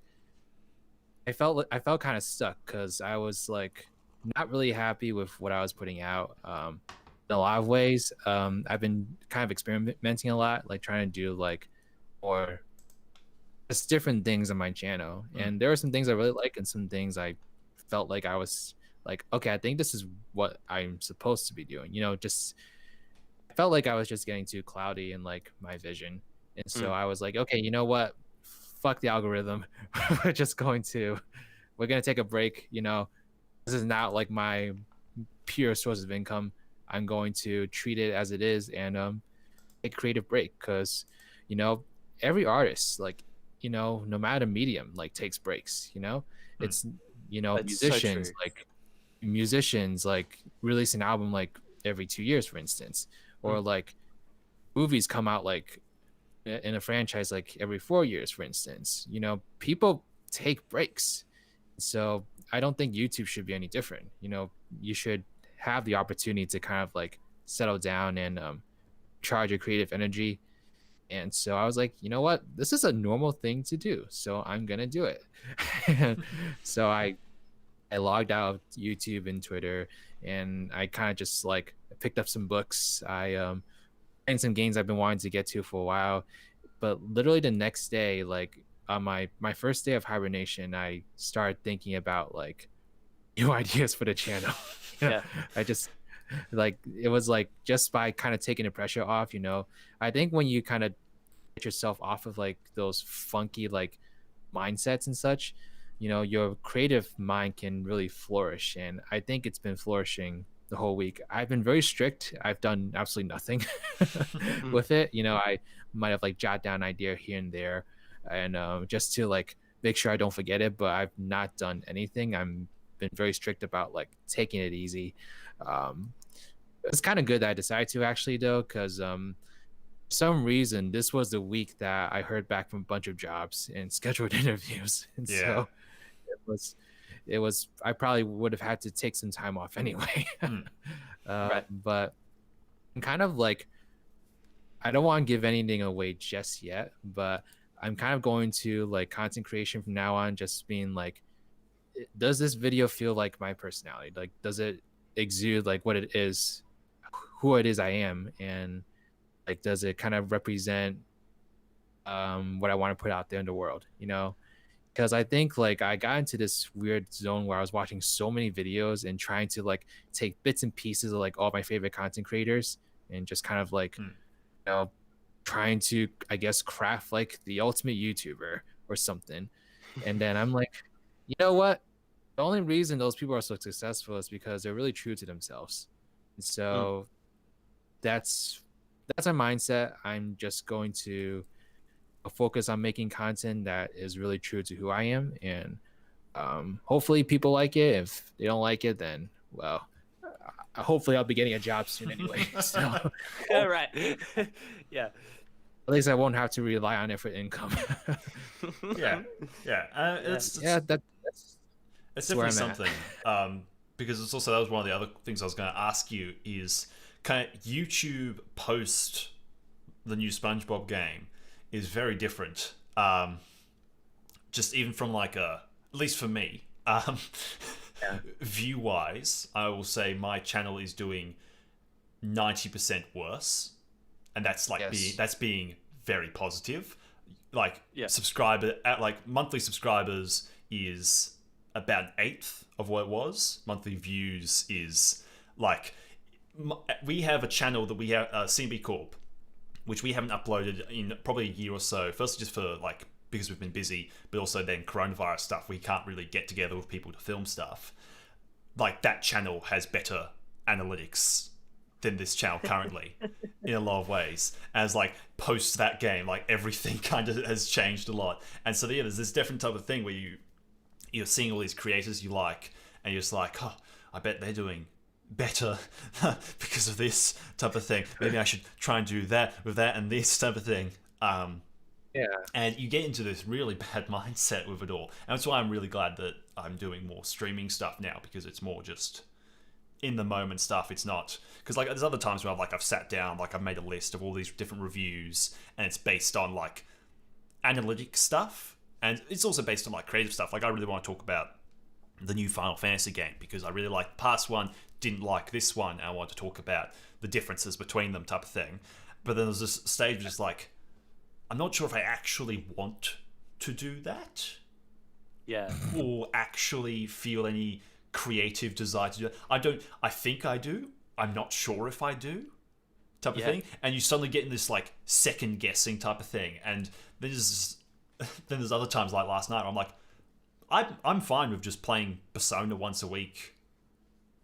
I felt kind of stuck because I was like not really happy with what I was putting out. In a lot of ways, I've been kind of experimenting a lot, like trying to do like more just different things on my channel. And there were some things I really like, and some things I felt like I was like, okay, I think this is what I'm supposed to be doing. Just I felt like I was just getting too cloudy in like my vision, and so I was like, okay, you know what? Fuck the algorithm. we're gonna take a break. This is not like my pure source of income. I'm going to treat it as it is and take a creative break, because every artist, like no matter medium, like takes breaks. It's musicians like release an album like every 2 years, for instance, or like movies come out like in a franchise like every 4 years, for instance. People take breaks. So I don't think YouTube should be any different. You should have the opportunity to kind of like settle down and charge your creative energy. And so I was like, you know what, this is a normal thing to do, so I'm gonna do it. So I logged out of YouTube and Twitter, and I kind of just like picked up some books. I and some games I've been wanting to get to for a while. But literally the next day, like on my first day of hibernation, I started thinking about like new ideas for the channel. I just like, it was like just by kind of taking the pressure off. I think when you kind of get yourself off of like those funky like mindsets and such, your creative mind can really flourish. And I think it's been flourishing the whole week. I've been very strict. I've done absolutely nothing with it. I might have like jot down an idea here and there, and just to like make sure I don't forget it, but I've not done anything. I'm been very strict about like taking it easy. It's kind of good that I decided to, actually, though, because for some reason this was the week that I heard back from a bunch of jobs and scheduled interviews, and so it was I probably would have had to take some time off anyway. Right. But I'm kind of like, I don't want to give anything away just yet, but I'm kind of going to like content creation from now on just being like, does this video feel like my personality? Like, does it exude like what it is, who it is I am, and like, does it kind of represent what I want to put out there in the world? Because I think like I got into this weird zone where I was watching so many videos and trying to like take bits and pieces of like all my favorite content creators and just kind of like trying to, I guess, craft like the ultimate YouTuber, or something. And then I'm like, you know what? The only reason those people are so successful is because they're really true to themselves. And so that's my mindset. I'm just going to focus on making content that is really true to who I am, and hopefully people like it. If they don't like it, then well, hopefully I'll be getting a job soon anyway. So All right. Yeah. at least I won't have to rely on it for income. It's where definitely I'm something. Because it's also, that was one of the other things I was going to ask you is, kind of YouTube post the new SpongeBob game is very different. Just even from like at least for me, view wise, I will say my channel is doing 90% worse, and that's like being very positive. Like monthly subscribers is about an eighth of what it was. Monthly views is like, we have a channel that we have, C&B Corp, which we haven't uploaded in probably a year or so. Firstly, just for like, because we've been busy, but also then coronavirus stuff, we can't really get together with people to film stuff. Like, that channel has better analytics than this channel currently in a lot of ways. As like post that game, like everything kind of has changed a lot. And so there's this different type of thing where you're seeing all these creators you like, and you're just like, oh, I bet they're doing better because of this type of thing. Maybe I should try and do that with that and this type of thing. And you get into this really bad mindset with it all. And that's why I'm really glad that I'm doing more streaming stuff now, because it's more just in the moment stuff. It's not, because like there's other times where I've sat down, like I've made a list of all these different reviews, and it's based on like analytic stuff, and it's also based on like creative stuff. Like, I really want to talk about the new Final Fantasy game because I really liked the past one, didn't like this one, and I want to talk about the differences between them type of thing. But then there's this stage just like, I'm not sure if I actually want to do that. Yeah. Or actually feel any creative desire to do it. I think I do. I'm not sure if I do. Type of thing. And you suddenly get in this like second guessing type of thing. And there's other times like last night where I'm like, I'm fine with just playing Persona once a week,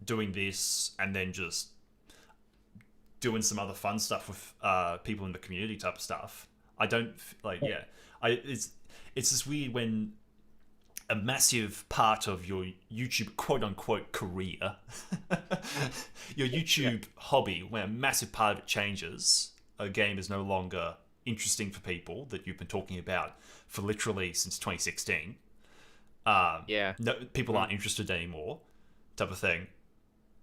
doing this, and then just doing some other fun stuff with people in the community type of stuff. I don't like, it's just weird when a massive part of your YouTube quote unquote career, your YouTube hobby, when a massive part of it changes, a game is no longer interesting for people that you've been talking about for literally since 2016. No, people aren't interested anymore, type of thing.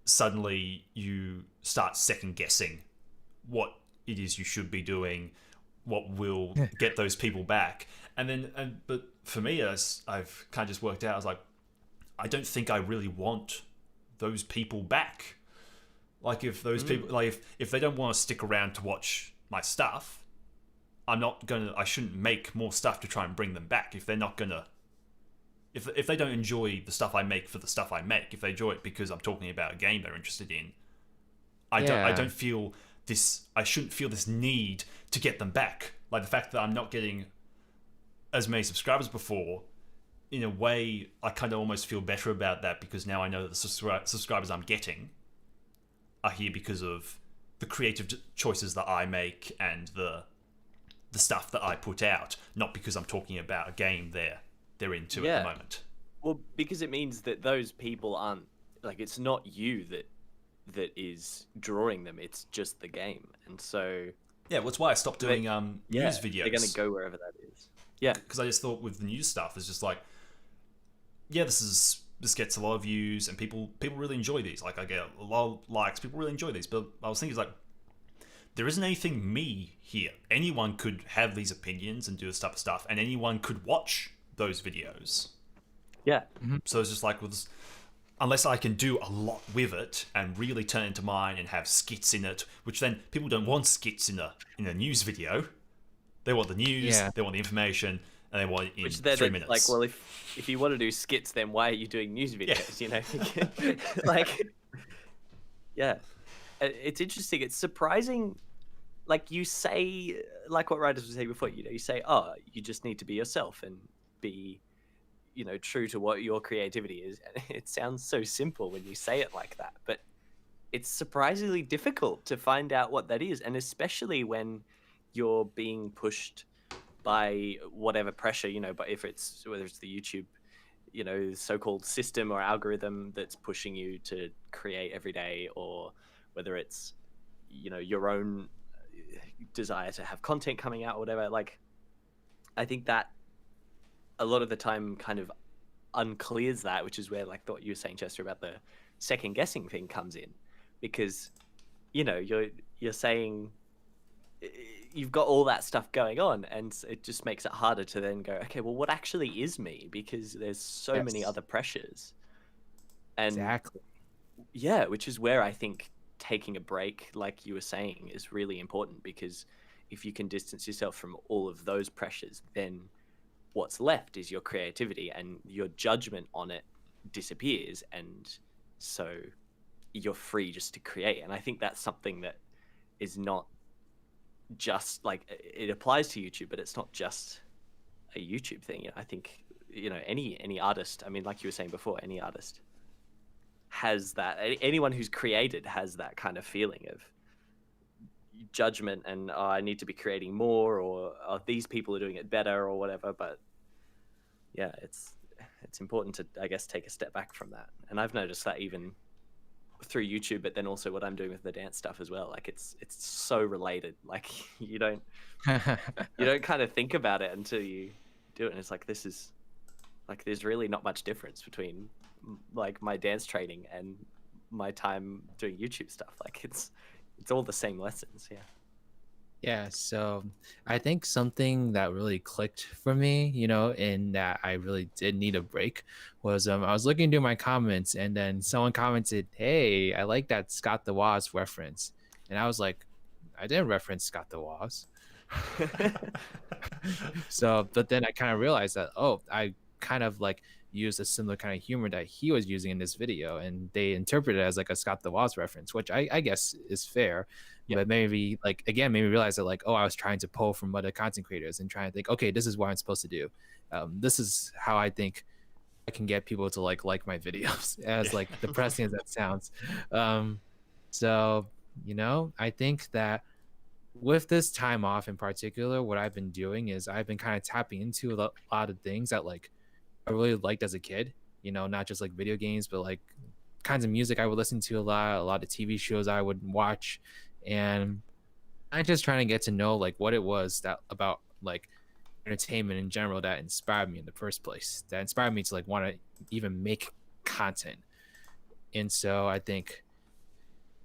Suddenly you start second guessing what it is you should be doing, what will get those people back. But for me, as I've kind of just worked out, I was like, I don't think I really want those people back. Like, if those people, like, if they don't want to stick around to watch my stuff, I shouldn't make more stuff to try and bring them back. If they're not gonna, if they don't enjoy the stuff I make for the stuff I make, if they enjoy it because I'm talking about a game they're interested in, I don't feel this, I shouldn't feel this need to get them back. Like, the fact that I'm not getting as many subscribers before, in a way, I kind of almost feel better about that, because now I know that the subscribers I'm getting are here because of the creative choices that I make and the stuff that I put out, not because I'm talking about a game they're into at the moment. Well, because it means that those people aren't, like, it's not you that is drawing them, it's just the game. And so well, that's why I stopped doing news videos. They're going to go wherever that is. Yeah, because I just thought with the news stuff, it's just like, this gets a lot of views and people really enjoy these. Like, I get a lot of likes, people really enjoy these. But I was thinking, like, there isn't anything me here. Anyone could have these opinions and do this type of stuff, and anyone could watch those videos. Yeah. Mm-hmm. So it's just like, unless I can do a lot with it and really turn it into mine and have skits in it, which then people don't want skits in a news video. They want the news, they want the information, and they want it in which then 3 minutes. Like, well, if you want to do skits, then why are you doing news videos? You know, like, it's interesting. It's surprising. like you say, like what writers were saying before, you know, you say, oh, you just need to be yourself and be, you know, true to what your creativity is. And it sounds so simple when you say it like that, but it's surprisingly difficult to find out what that is. And especially when you're being pushed by whatever pressure, you know, but if it's, whether it's the YouTube, you know, so-called system or algorithm that's pushing you to create every day, or whether it's, you know, your own desire to have content coming out or whatever. Like, I think that a lot of the time kind of unclears that, which is where, like, what you were saying, Chester, about the second guessing thing comes in, because, you know, you're saying you've got all that stuff going on, and it just makes it harder to then go, okay, well, what actually is me? Because there's so many other pressures. And Exactly. yeah, which is where I think taking a break, like you were saying, is really important, because if you can distance yourself from all of those pressures, then what's left is your creativity, and your judgment on it disappears, and so you're free just to create. And I think that's something that is not just like, it applies to YouTube, but it's not just a YouTube thing. You know, I think, you know, any artist, I mean, like you were saying before, any artist has that. Anyone who's created has that kind of feeling of judgment and, oh, I need to be creating more, or oh, these people are doing it better, or whatever. But yeah, it's important to, I guess, take a step back from that. And I've noticed that even through YouTube, but then also what I'm doing with the dance stuff as well. Like, it's so related. Like, you don't kind of think about it until you do it, and it's like, this is like, there's really not much difference between like my dance training and my time doing YouTube stuff. Like, it's all the same lessons. Yeah. Yeah, so I think something that really clicked for me, you know, and that I really did need a break was I was looking through my comments, and then someone commented, "Hey, I like that Scott the Woz reference," and I was like, "I didn't reference Scott the Woz." So, but then I kind of realized that, oh, I kind of like used a similar kind of humor that he was using in this video, and they interpreted it as like a Scott the Woz reference, which I guess is fair. But maybe, like, again, made me realize that, like, oh, I was trying to pull from other content creators and trying to think, okay, this is what I'm supposed to do. This is how I think I can get people to like my videos, as like depressing as that sounds. So, you know, I think that with this time off in particular, what I've been doing is I've been kind of tapping into a lot of things that, like, I really liked as a kid, you know, not just like video games, but like kinds of music I would listen to a lot of TV shows I would watch. And I'm just trying to get to know like what it was that about like entertainment in general that inspired me in the first place, that inspired me to like want to even make content. And so I think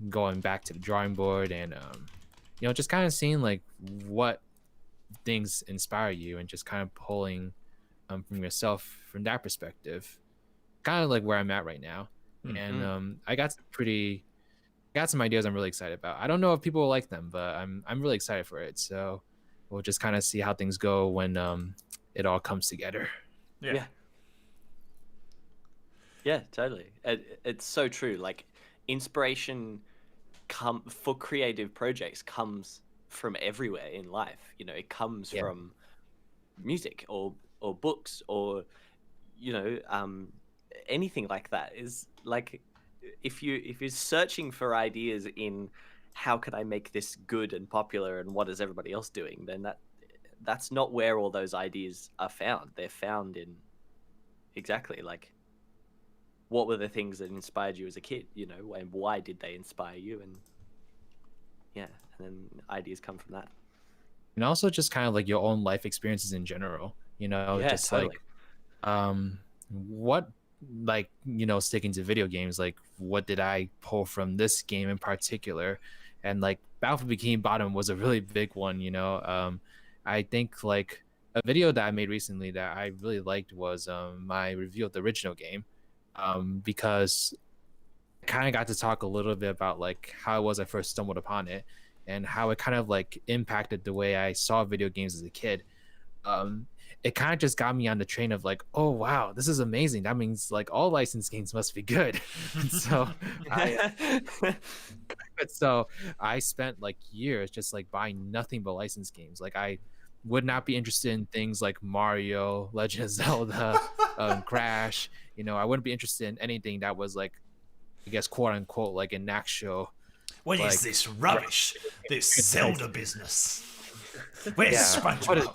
going back to the drawing board and you know, just kind of seeing like what things inspire you and just kind of pulling from yourself from that perspective, kind of like where I'm at right now. And I got some ideas I'm really excited about. I don't know if people will like them, but I'm really excited for it. So we'll just kind of see how things go when it all comes together. Yeah, totally. It's so true. Like, inspiration for creative projects comes from everywhere in life. You know, it comes from music or books or, you know, anything like that. Is like, if you're searching for ideas in how can I make this good and popular and what is everybody else doing, then that's not where all those ideas are found. They're found in exactly like, what were the things that inspired you as a kid, you know, and why did they inspire you? And yeah, and then ideas come from that. And also just kind of like your own life experiences in general, you know, just totally. Like what, like, you know, sticking to video games, like what did I pull from this game in particular? And like Battlefield Bikini Bottom was a really big one, you know. I think like a video that I made recently that I really liked was my review of the original game, because I kind of got to talk a little bit about like how it was I first stumbled upon it and how it kind of like impacted the way I saw video games as a kid. it kind of just got me on the train of like, oh wow, this is amazing. That means like all licensed games must be good. And so I spent like years just like buying nothing but licensed games. Like I would not be interested in things like Mario, Legend of Zelda, Crash. I wouldn't be interested in anything that was like, I guess, quote unquote, like an actual. What is this rubbish? This Zelda business? Where's SpongeBob?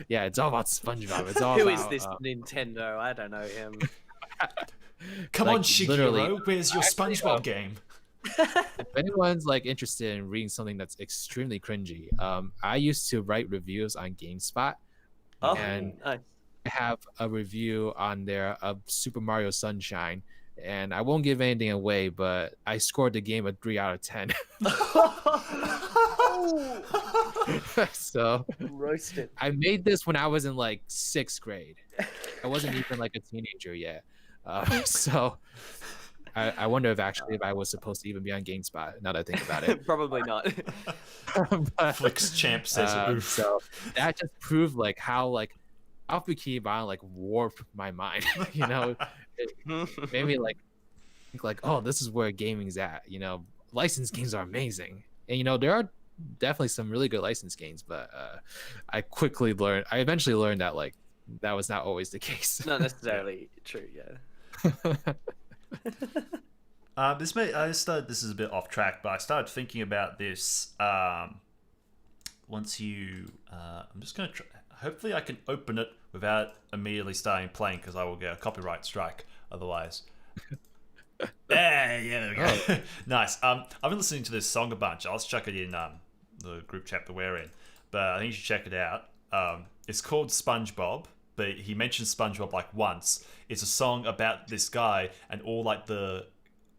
Yeah, it's all about SpongeBob. It's all Who about, is this Nintendo? I don't know him. Come like, on, Shigeru, where's your SpongeBob game? If anyone's like interested in reading something that's extremely cringy, I used to write reviews on GameSpot, and nice. I have a review on there of Super Mario Sunshine, and I won't give anything away, but I scored the game a 3 out of 10. So roasted. I made this when I was in like 6th grade. I wasn't even like a teenager yet. So I wonder if I was supposed to even be on GameSpot now that I think about it. Probably not. Flix Champ says oof. So that just proved like how Alpha Keybound like warped my mind. It made me like think like, oh, this is where gaming's at. Licensed games are amazing, and there are definitely some really good licensed games, but I eventually learned that like that was not always the case. Not necessarily true. Yeah. This is a bit off track, but I started thinking about this. Once you, I'm just gonna try. Hopefully, I can open it without immediately starting playing, because I will get a copyright strike otherwise. Yeah, there we go. Nice. I've been listening to this song a bunch. I'll chuck it in the group chat that we're in, but I think you should check it out. It's called SpongeBob, but he mentions SpongeBob like once. It's a song about this guy and all like the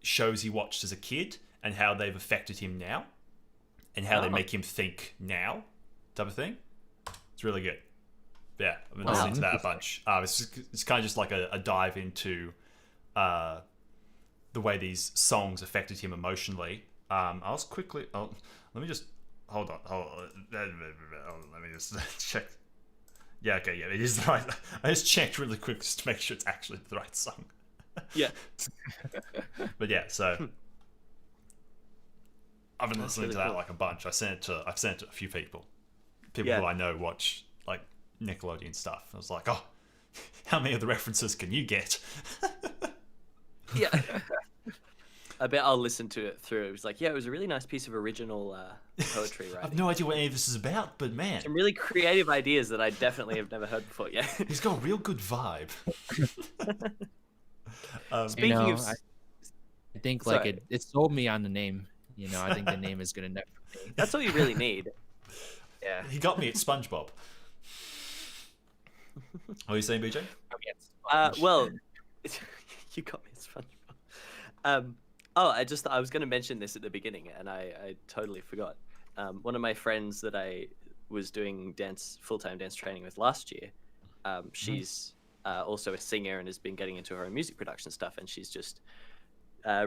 shows he watched as a kid and how they've affected him now, and how they make him think now, type of thing. It's really good. Yeah, I've been listening to that a bunch. It's kind of just like a dive into the way these songs affected him emotionally. Let me just hold on. Let me just check. Yeah, okay, yeah, it is the right. I just checked really quick just to make sure it's actually the right song. Yeah. But yeah, so I've been listening to that like a bunch. I've sent it to a few people who I know watch like Nickelodeon stuff. I was like, oh, how many of the references can you get? Yeah. I bet I'll listen to it through. It was like, it was a really nice piece of original poetry writing. I have no idea what any of this is about, but man, some really creative ideas that I definitely have never heard before. Yeah, he's got a real good vibe. Speaking of, I think like it sold me on the name. I think the name is good enough for me. That's all you really need. Yeah, he got me at SpongeBob. What are you saying, BJ? Well, you got me at SpongeBob. I was going to mention this at the beginning, and I totally forgot. One of my friends that I was doing full-time dance training with last year, she's also a singer and has been getting into her own music production stuff, and she's just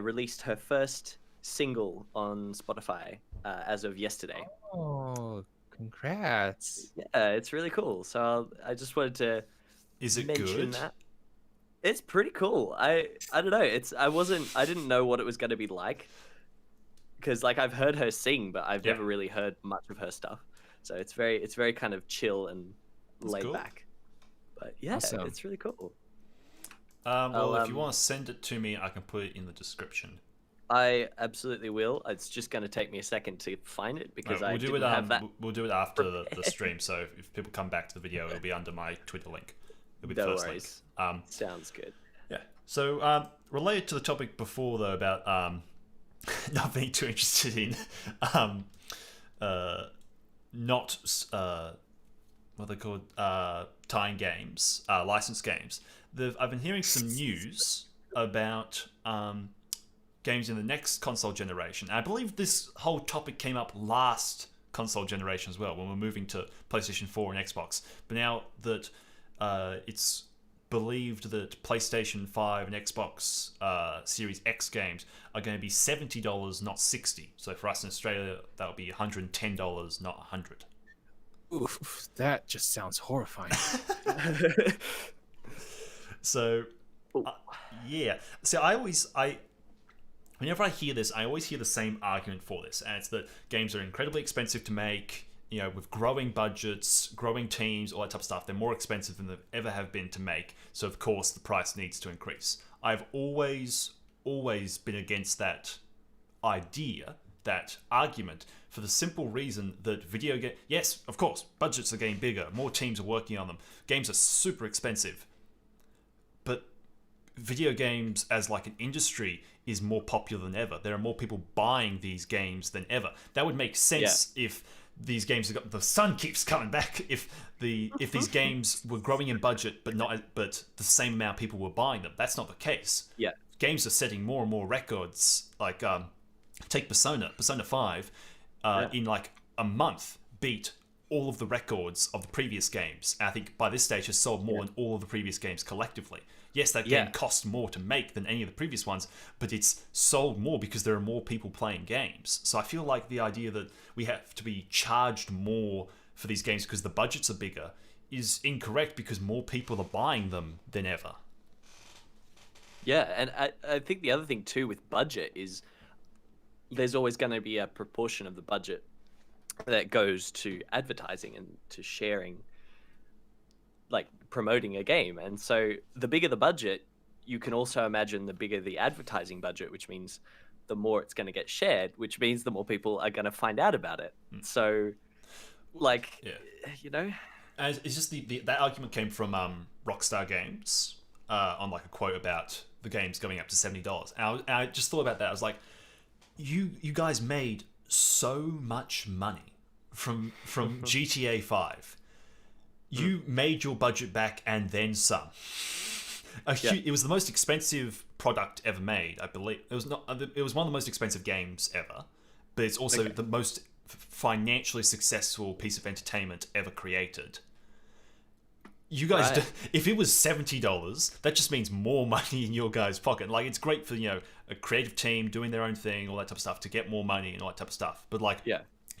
released her first single on Spotify as of yesterday. Oh, congrats! Yeah, it's really cool. So I just wanted to mention that. It's pretty cool. I don't know. I didn't know what it was going to be like, because like I've heard her sing, but I've never really heard much of her stuff. So it's very kind of chill and laid back. But yeah, awesome. It's really cool. If you want to send it to me, I can put it in the description. I absolutely will. It's just going to take me a second to find it, because I didn't have that. We'll do it after the stream. So if people come back to the video, it'll be under my Twitter link. It'll be the first link. Sounds good. Yeah. So related to the topic before though about not being too interested in what they're called, tying games, licensed games. I've been hearing some news about games in the next console generation. And I believe this whole topic came up last console generation as well, when we're moving to PlayStation 4 and Xbox. But now that it's believed that PlayStation 5 and Xbox Series X games are going to be $70, not $60. So for us in Australia, that would be $110, not $100. Oof, that just sounds horrifying. So, yeah. So whenever I hear this, I always hear the same argument for this, and it's that games are incredibly expensive to make. You know, with growing budgets, growing teams, all that type of stuff, they're more expensive than they ever have been to make. So of course the price needs to increase. I've always been against that idea, that argument, for the simple reason that yes, of course, budgets are getting bigger, more teams are working on them, games are super expensive, but video games as like an industry is more popular than ever. There are more people buying these games than ever. That would make sense if these games have got, the sun keeps coming back, if these games were growing in budget but the same amount of people were buying them. That's not the case. Games are setting more and more records. Like take Persona 5 in like a month beat all of the records of the previous games. And I think by this stage has sold more than all of the previous games collectively. Yes, that game cost more to make than any of the previous ones, but it's sold more because there are more people playing games. So I feel like the idea that we have to be charged more for these games because the budgets are bigger is incorrect, because more people are buying them than ever. Yeah, and I think the other thing too with budget is there's always going to be a proportion of the budget that goes to advertising and to sharing, like promoting a game. And so the bigger the budget, you can also imagine the bigger the advertising budget, which means the more it's going to get shared, which means the more people are going to find out about it. So like, you know, and it's just that argument came from Rockstar Games on like a quote about the games going up to $70. And I just thought about that. I was like, you guys made so much money from GTA 5. You made your budget back and then some. It was the most expensive product ever made, I believe. It was one of the most expensive games ever, but it's also the most financially successful piece of entertainment ever created. You guys, if it was $70, that just means more money in your guys' pocket. Like, it's great for, a creative team doing their own thing, all that type of stuff, to get more money and all that type of stuff. But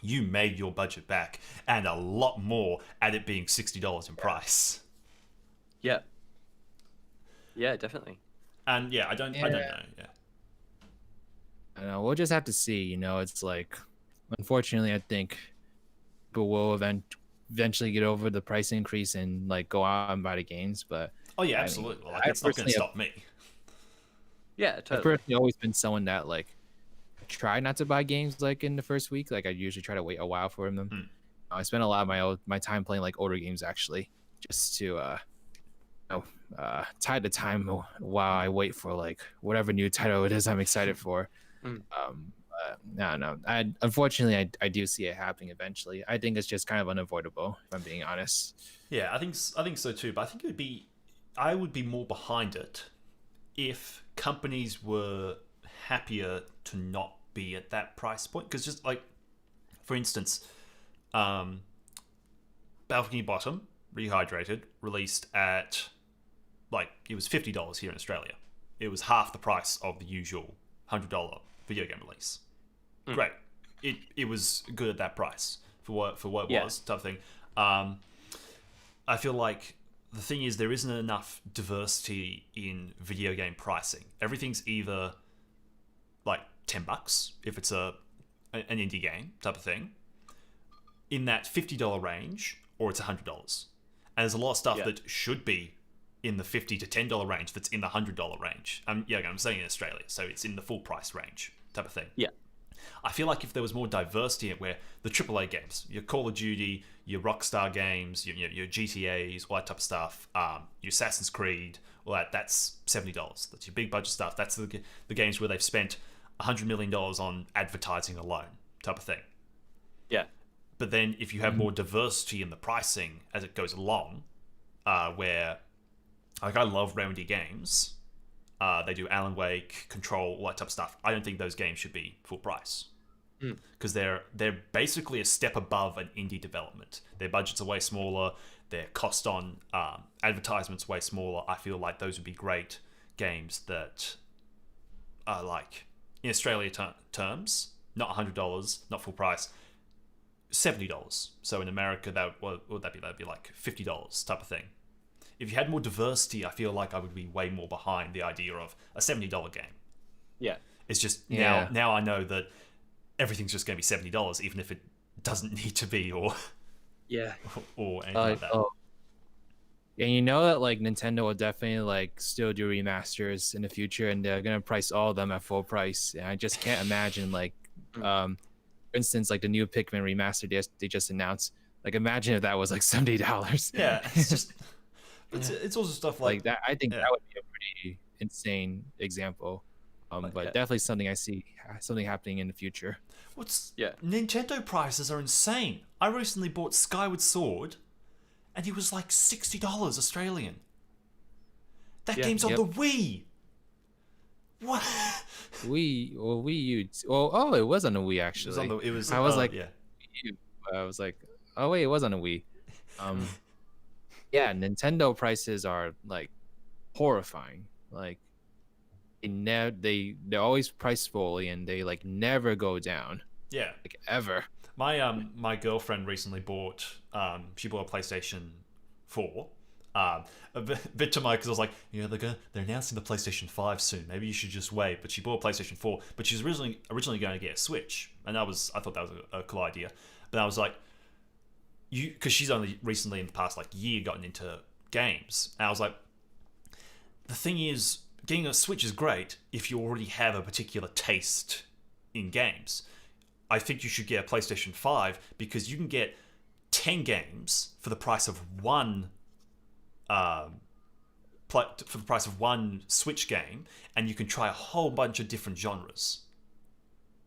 you made your budget back, and a lot more at it being $60 in price. Yeah, definitely. And I don't know. I don't know. We'll just have to see. It's like, unfortunately, I think people will eventually get over the price increase and like go out and buy the games. But absolutely. It's not going to stop me. Yeah, totally. I've personally always been someone that like try not to buy games like in the first week. Like I usually try to wait a while for them. I spend a lot of my time playing like older games actually, just to tie the time while I wait for like whatever new title it is I'm excited for. No. Unfortunately, I do see it happening eventually. I think it's just kind of unavoidable, if I'm being honest. Yeah, I think so too. But I think I would be more behind it if companies were happier to not be at that price point. Because just like, for instance, Balcony Bottom Rehydrated released at it was $50 here in Australia. It was half the price of the usual $100 video game release. Great. It was good at that price for what it was, type of thing. I feel like the thing is there isn't enough diversity in video game pricing. Everything's either like $10 if it's an indie game type of thing, in that $50 range, or it's $100. And there's a lot of stuff that should be in the $50 to $10 range that's in the $100 range. I'm saying in Australia, so it's in the full price range type of thing. Yeah. I feel like if there was more diversity in it, where the AAA games, your Call of Duty, your Rockstar games, your GTAs, all that type of stuff, your Assassin's Creed, all that's $70. That's your big budget stuff. That's the games where they've spent $100 million on advertising alone, type of thing. Yeah. But then if you have more diversity in the pricing as it goes along, where, like, I love Remedy games. They do Alan Wake, Control, all that type of stuff. I don't think those games should be full price, because they're basically a step above an indie development. Their budgets are way smaller. Their cost on advertisements way smaller. I feel like those would be great games that are like, in Australia terms, not $100, not full price, $70. So in America, what would that be? That'd be like $50 type of thing. If you had more diversity, I feel like I would be way more behind the idea of a $70 game. Yeah. It's just Yeah. now I know that everything's just going to be $70, even if it doesn't need to be, or anything like that. Oh. And you know that like Nintendo will definitely like still do remasters in the future, and they're gonna price all of them at full price. And I just can't imagine like, for instance, like the new Pikmin remaster they just announced. Like, imagine if that was like $70. Yeah, it's just. It's also stuff like that. I think that would be a pretty insane example. But definitely something I see something happening in the future. Nintendo prices are insane. I recently bought Skyward Sword, and it was like $60 Australian. That game's on the Wii. What? Wii U. It was on the Wii actually. I was like, oh wait, it was on the Wii. Yeah, Nintendo prices are like horrifying. Like they're always priced fully, and they like never go down. Yeah, like ever. My girlfriend recently bought she bought a PlayStation 4. A bit to my, because I was like, they're announcing the PlayStation 5 soon. Maybe you should just wait. But she bought a PlayStation 4. But she was originally going to get a Switch, and I thought that was a cool idea. But I was like, because she's only recently in the past like year gotten into games, and I was like, the thing is, getting a Switch is great if you already have a particular taste in games. I think you should get a PlayStation 5 because you can get 10 games for the price of one Switch game, and you can try a whole bunch of different genres.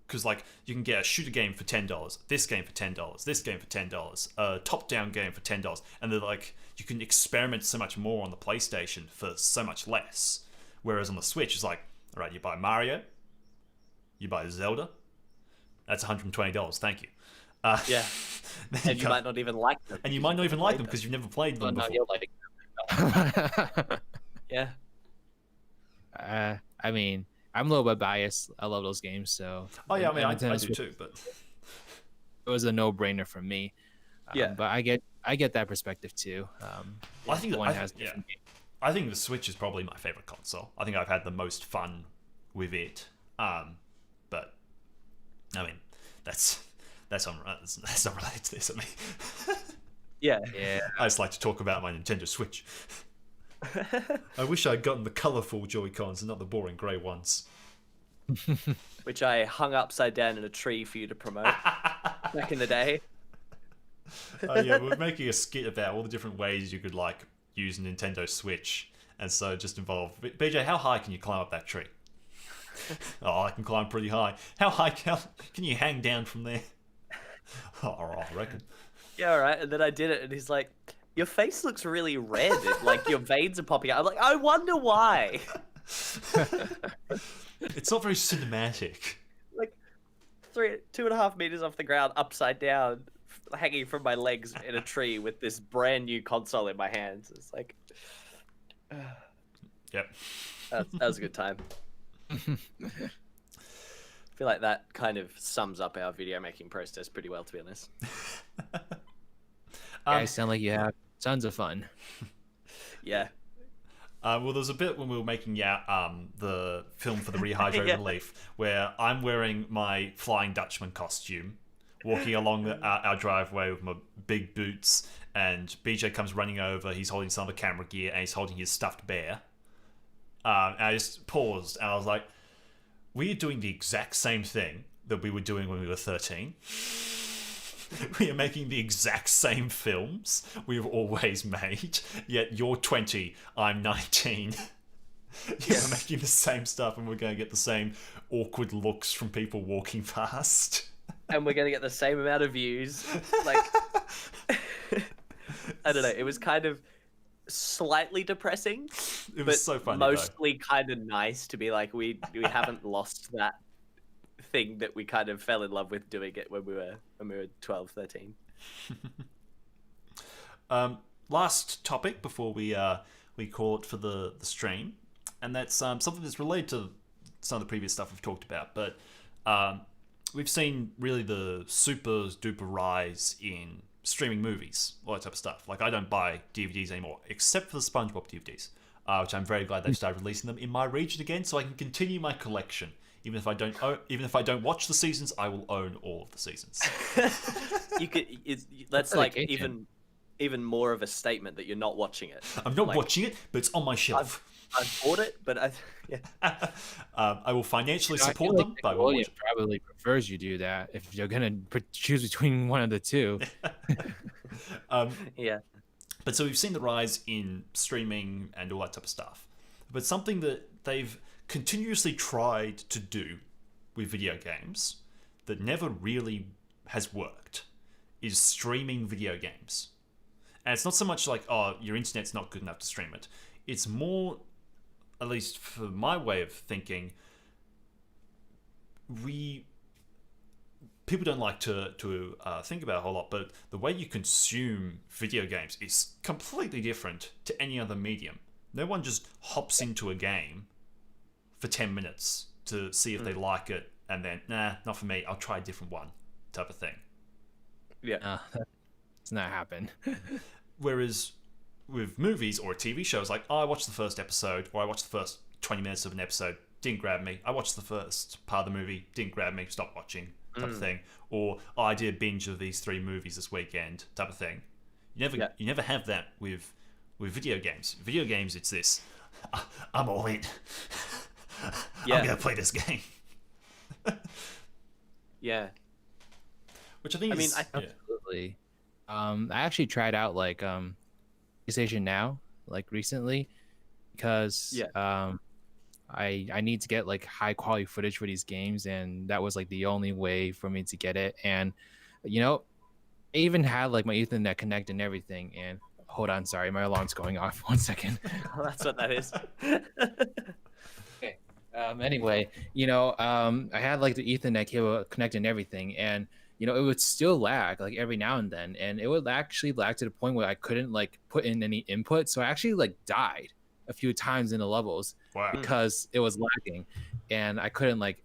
Because like you can get a shooter game for $10, this game for $10, this game for $10, a top-down game for $10, and they're like, you can experiment so much more on the PlayStation for so much less. Whereas on the Switch, it's like, all right, you buy Mario, you buy Zelda, that's $120. Thank you. And you might not even like them. And you might not even like them because you've never played them before. Yeah. I mean, I'm a little bit biased. I love those games, so. Oh yeah, I mean, I do too, but it was a no-brainer for me. But I get that perspective too. I think the Switch is probably my favorite console. I think I've had the most fun with it. But I mean, that's not related to this. I mean, yeah. I just like to talk about my Nintendo Switch. I wish I'd gotten the colourful Joy-Cons and not the boring grey ones. Which I hung upside down in a tree for you to promote back in the day. We're making a skit about all the different ways you could like use a Nintendo Switch, and so just involved. BJ, how high can you climb up that tree? Oh, I can climb pretty high. How high can you hang down from there? Oh, I reckon. Yeah, all right. And then I did it, and he's like, your face looks really red. Like your veins are popping out. I'm like, I wonder why. It's not very cinematic. Like 2.5 meters off the ground, upside down, hanging from my legs in a tree with this brand new console in my hands. It's like, yep. That was a good time. I feel like that kind of sums up our video making process pretty well, to be honest. You sound like you have tons of fun. Yeah. Well, there's a bit when we were making the film for the Rehydrated Relief where I'm wearing my Flying Dutchman costume, walking along our driveway with my big boots, and BJ comes running over. He's holding some of the camera gear, and he's holding his stuffed bear. And I just paused, and I was like, we are doing the exact same thing that we were doing when we were 13. We are making the exact same films we've always made, yet you're 20, I'm 19. You're making the same stuff, and we're going to get the same awkward looks from people walking past. And we're going to get the same amount of views. Like, I don't know, it was kind of slightly depressing. It was so funny, mostly kind of nice to be like, we haven't lost that thing that we kind of fell in love with doing it when we were 12, 13. Last topic before we call it for the stream, and that's something that's related to some of the previous stuff we've talked about. But we've seen really the super duper rise in streaming movies, all that type of stuff. Like I don't buy DVDs anymore, except for the SpongeBob DVDs, which I'm very glad they've started releasing them in my region again, so I can continue my collection. Even if I don't watch the seasons, I will own all of the seasons. That's like even more of a statement that you're not watching it. I'm not watching it, but it's on my shelf. I've bought it, but I will financially support them, but I won't watch it. Probably prefers you do that if you're gonna choose between one of the two. Yeah. But so we've seen the rise in streaming and all that type of stuff. But something that they've continuously tried to do with video games that never really has worked is streaming video games. And it's not so much like, oh, your internet's not good enough to stream it. It's more, at least for my way of thinking, people don't like to think about it a whole lot, but the way you consume video games is completely different to any other medium. No one just hops into a game for 10 minutes to see if they like it and then, nah, not for me, I'll try a different one type of thing. Yeah. It's not happen. Whereas with movies or TV shows, like, oh, I watched the first episode, or I watched the first 20 minutes of an episode, didn't grab me. I watched the first part of the movie, didn't grab me, stopped watching, type of thing. Or, oh, I did a binge of these 3 movies this weekend, type of thing. You never have that with video games. Video games, it's this, I'm all in. I'm going to play this game. Yeah. Which I think is... Absolutely. I actually tried out like PlayStation Now like recently because I need to get like high quality footage for these games, and that was like the only way for me to get it. And you know, I even had like my Ethernet connect and everything. And hold on, sorry, my alarm's going off. 1 second. Oh, that's what that is. Okay. Anyway, you know, I had like the Ethernet cable connected and everything, and you know, it would still lag like every now and then, and it would actually lag to the point where I couldn't like put in any input. So I actually like died a few times in the levels because it was lagging, and I couldn't like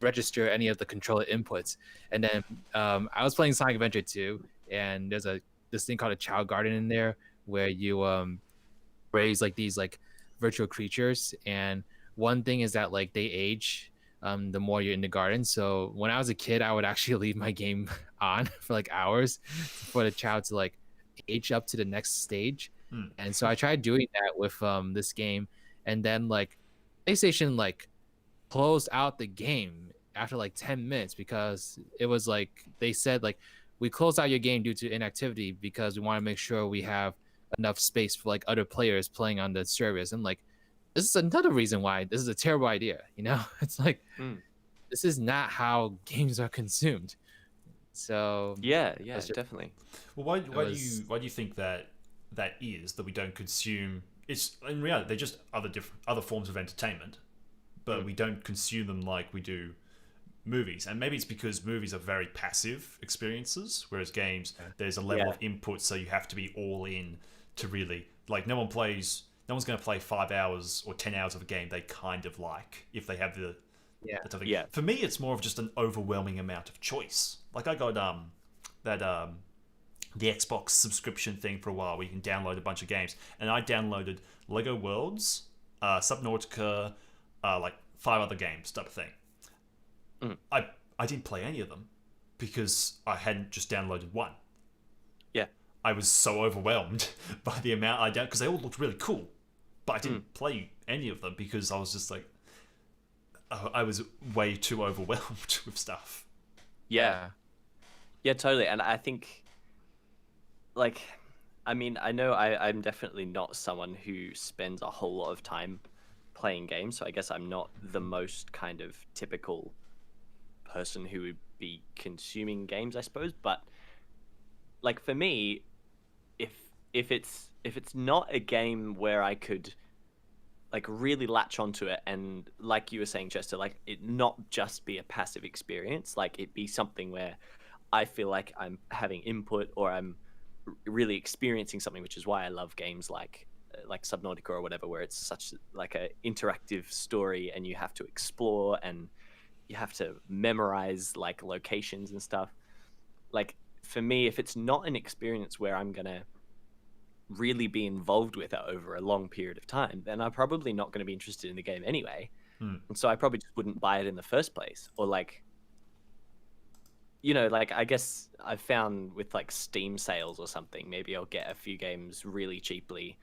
register any of the controller inputs. And then I was playing Sonic Adventure 2, and there's this thing called a child garden in there where you raise like these like virtual creatures, and one thing is that like they age the more you're in the garden. So when I was a kid, I would actually leave my game on for like hours for the child to like age up to the next stage. And so I tried doing that with this game, and then like PlayStation like closed out the game after like 10 minutes because it was like they said like, we closed out your game due to inactivity because we want to make sure we have enough space for like other players playing on the service. And like, this is another reason why this is a terrible idea. You know, it's like this is not how games are consumed. So yeah, definitely. Well, why do you think that is that we don't consume? It's in reality they're just other forms of entertainment, but we don't consume them like we do movies. And maybe it's because movies are very passive experiences, whereas games there's a level of input, so you have to be all in to really like. No one's going to play 5 hours or 10 hours of a game they kind of like if they have the For me, it's more of just an overwhelming amount of choice. Like I got the Xbox subscription thing for a while where you can download a bunch of games, and I downloaded Lego Worlds, Subnautica, like 5 other games type of thing. I didn't play any of them because I hadn't just downloaded one. Yeah. I was so overwhelmed by the amount I downloaded because they all looked really cool. But I didn't play any of them because I was just like, I was way too overwhelmed with stuff. Yeah, totally. And I think, like, I mean, I know I'm definitely not someone who spends a whole lot of time playing games, so I guess I'm not the most kind of typical person who would be consuming games, I suppose. But like for me, if it's not a game where I could like really latch onto it, and like you were saying, Chester, like it not just be a passive experience, like it be something where I feel like I'm having input or I'm really experiencing something, which is why I love games like Subnautica or whatever, where it's such like a interactive story and you have to explore and you have to memorize like locations and stuff. Like for me, if it's not an experience where I'm gonna really be involved with it over a long period of time, then I'm probably not going to be interested in the game anyway. And so I probably just wouldn't buy it in the first place. Or like, you know, like I guess I've found with like Steam sales or something, maybe I'll get a few games really cheaply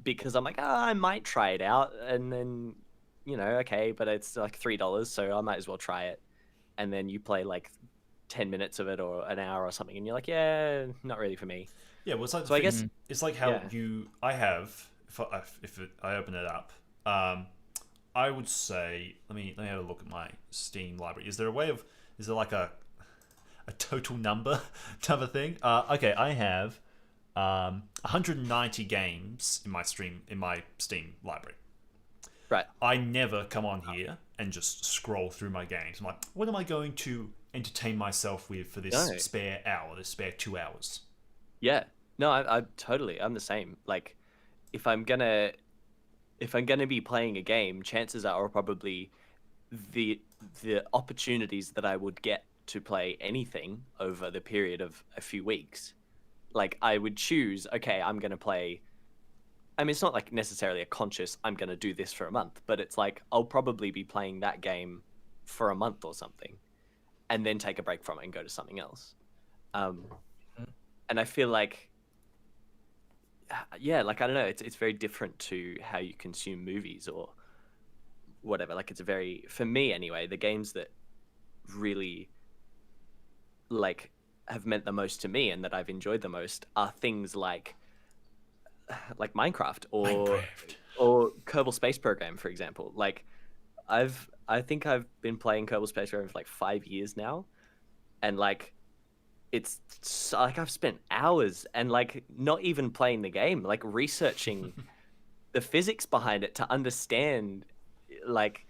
because I'm like, I might try it out, and then, you know, okay, but it's like $3, so I might as well try it. And then you play like 10 minutes of it or an hour or something, and you're like, yeah, not really for me. Yeah, well, it's like So I guess it's like how yeah. I have if I open it up, I would say let me have a look at my Steam library. Is there like a total number type of thing? Okay, I have 190 games in my Steam library. Right. I never come on here and just scroll through my games. I'm like, what am I going to entertain myself with for this spare hour, this spare 2 hours? Yeah. No, I'm the same. Like, if I'm gonna be playing a game, chances are probably the opportunities that I would get to play anything over the period of a few weeks. Like, I would choose, okay, I'm gonna play. I mean, it's not like necessarily a conscious, I'm gonna do this for a month, but it's like I'll probably be playing that game for a month or something, and then take a break from it and go to something else. And I feel like, yeah, like I don't know, it's very different to how you consume movies or whatever. Like it's very, for me anyway, the games that really like have meant the most to me and that I've enjoyed the most are things like Minecraft or Kerbal Space Program, for example. Like I think I've been playing Kerbal Space Program for like 5 years now, and like it's like I've spent hours and like not even playing the game, like researching the physics behind it to understand like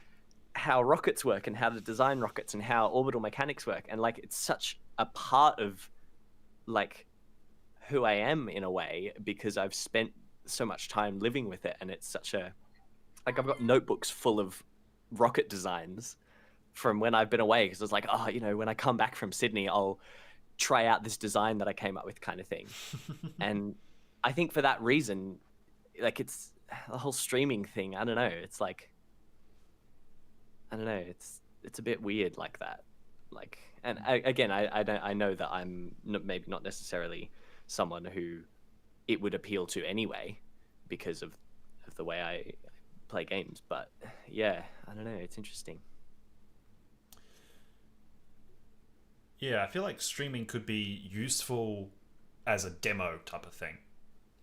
how rockets work and how to design rockets and how orbital mechanics work. And like it's such a part of like who I am in a way, because I've spent so much time living with it. And it's such a, like I've got notebooks full of rocket designs from when I've been away, because it's like, oh, you know, when I come back from Sydney, I'll try out this design that I came up with, kind of thing. And I think for that reason, like it's the whole streaming thing, I don't know, it's like, I don't know, it's a bit weird like that. Like, and I know that I'm maybe not necessarily someone who it would appeal to anyway because of the way I play games, but yeah, I don't know, it's interesting. Yeah, I feel like streaming could be useful as a demo type of thing,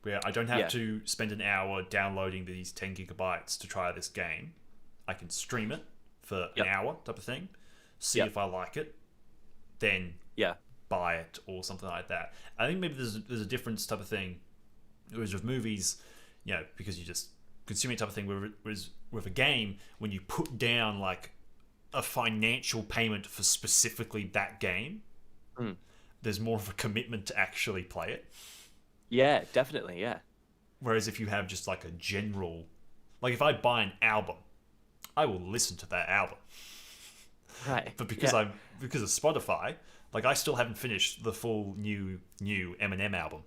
where I don't have to spend an hour downloading these 10 gigabytes to try this game. I can stream it for an hour type of thing, see if I like it, then buy it or something like that. I think maybe there's a difference type of thing, whereas with movies, you know, because you just consuming type of thing, whereas with a game, when you put down like a financial payment for specifically that game, there's more of a commitment to actually play it. Yeah, definitely, yeah. Whereas if you have just like a general, like if I buy an album, I will listen to that album. Right. But because of Spotify, like I still haven't finished the full new Eminem album.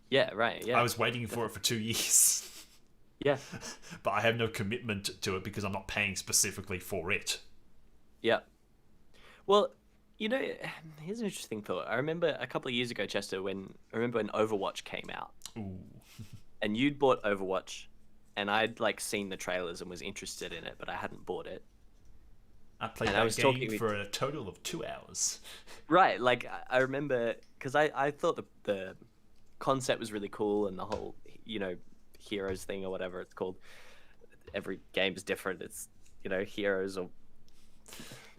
Yeah, right, yeah. I was waiting for it for 2 years. Yeah. But I have no commitment to it because I'm not paying specifically for it. Yeah. Well, you know, here's an interesting thought. I remember a couple of years ago, Chester, when Overwatch came out. Ooh. And you'd bought Overwatch, and I'd like seen the trailers and was interested in it, but I hadn't bought it. I played that game for a total of 2 hours. Right, like I remember, because I thought the concept was really cool, and the whole, you know, heroes thing or whatever it's called. Every game is different. It's, you know, heroes or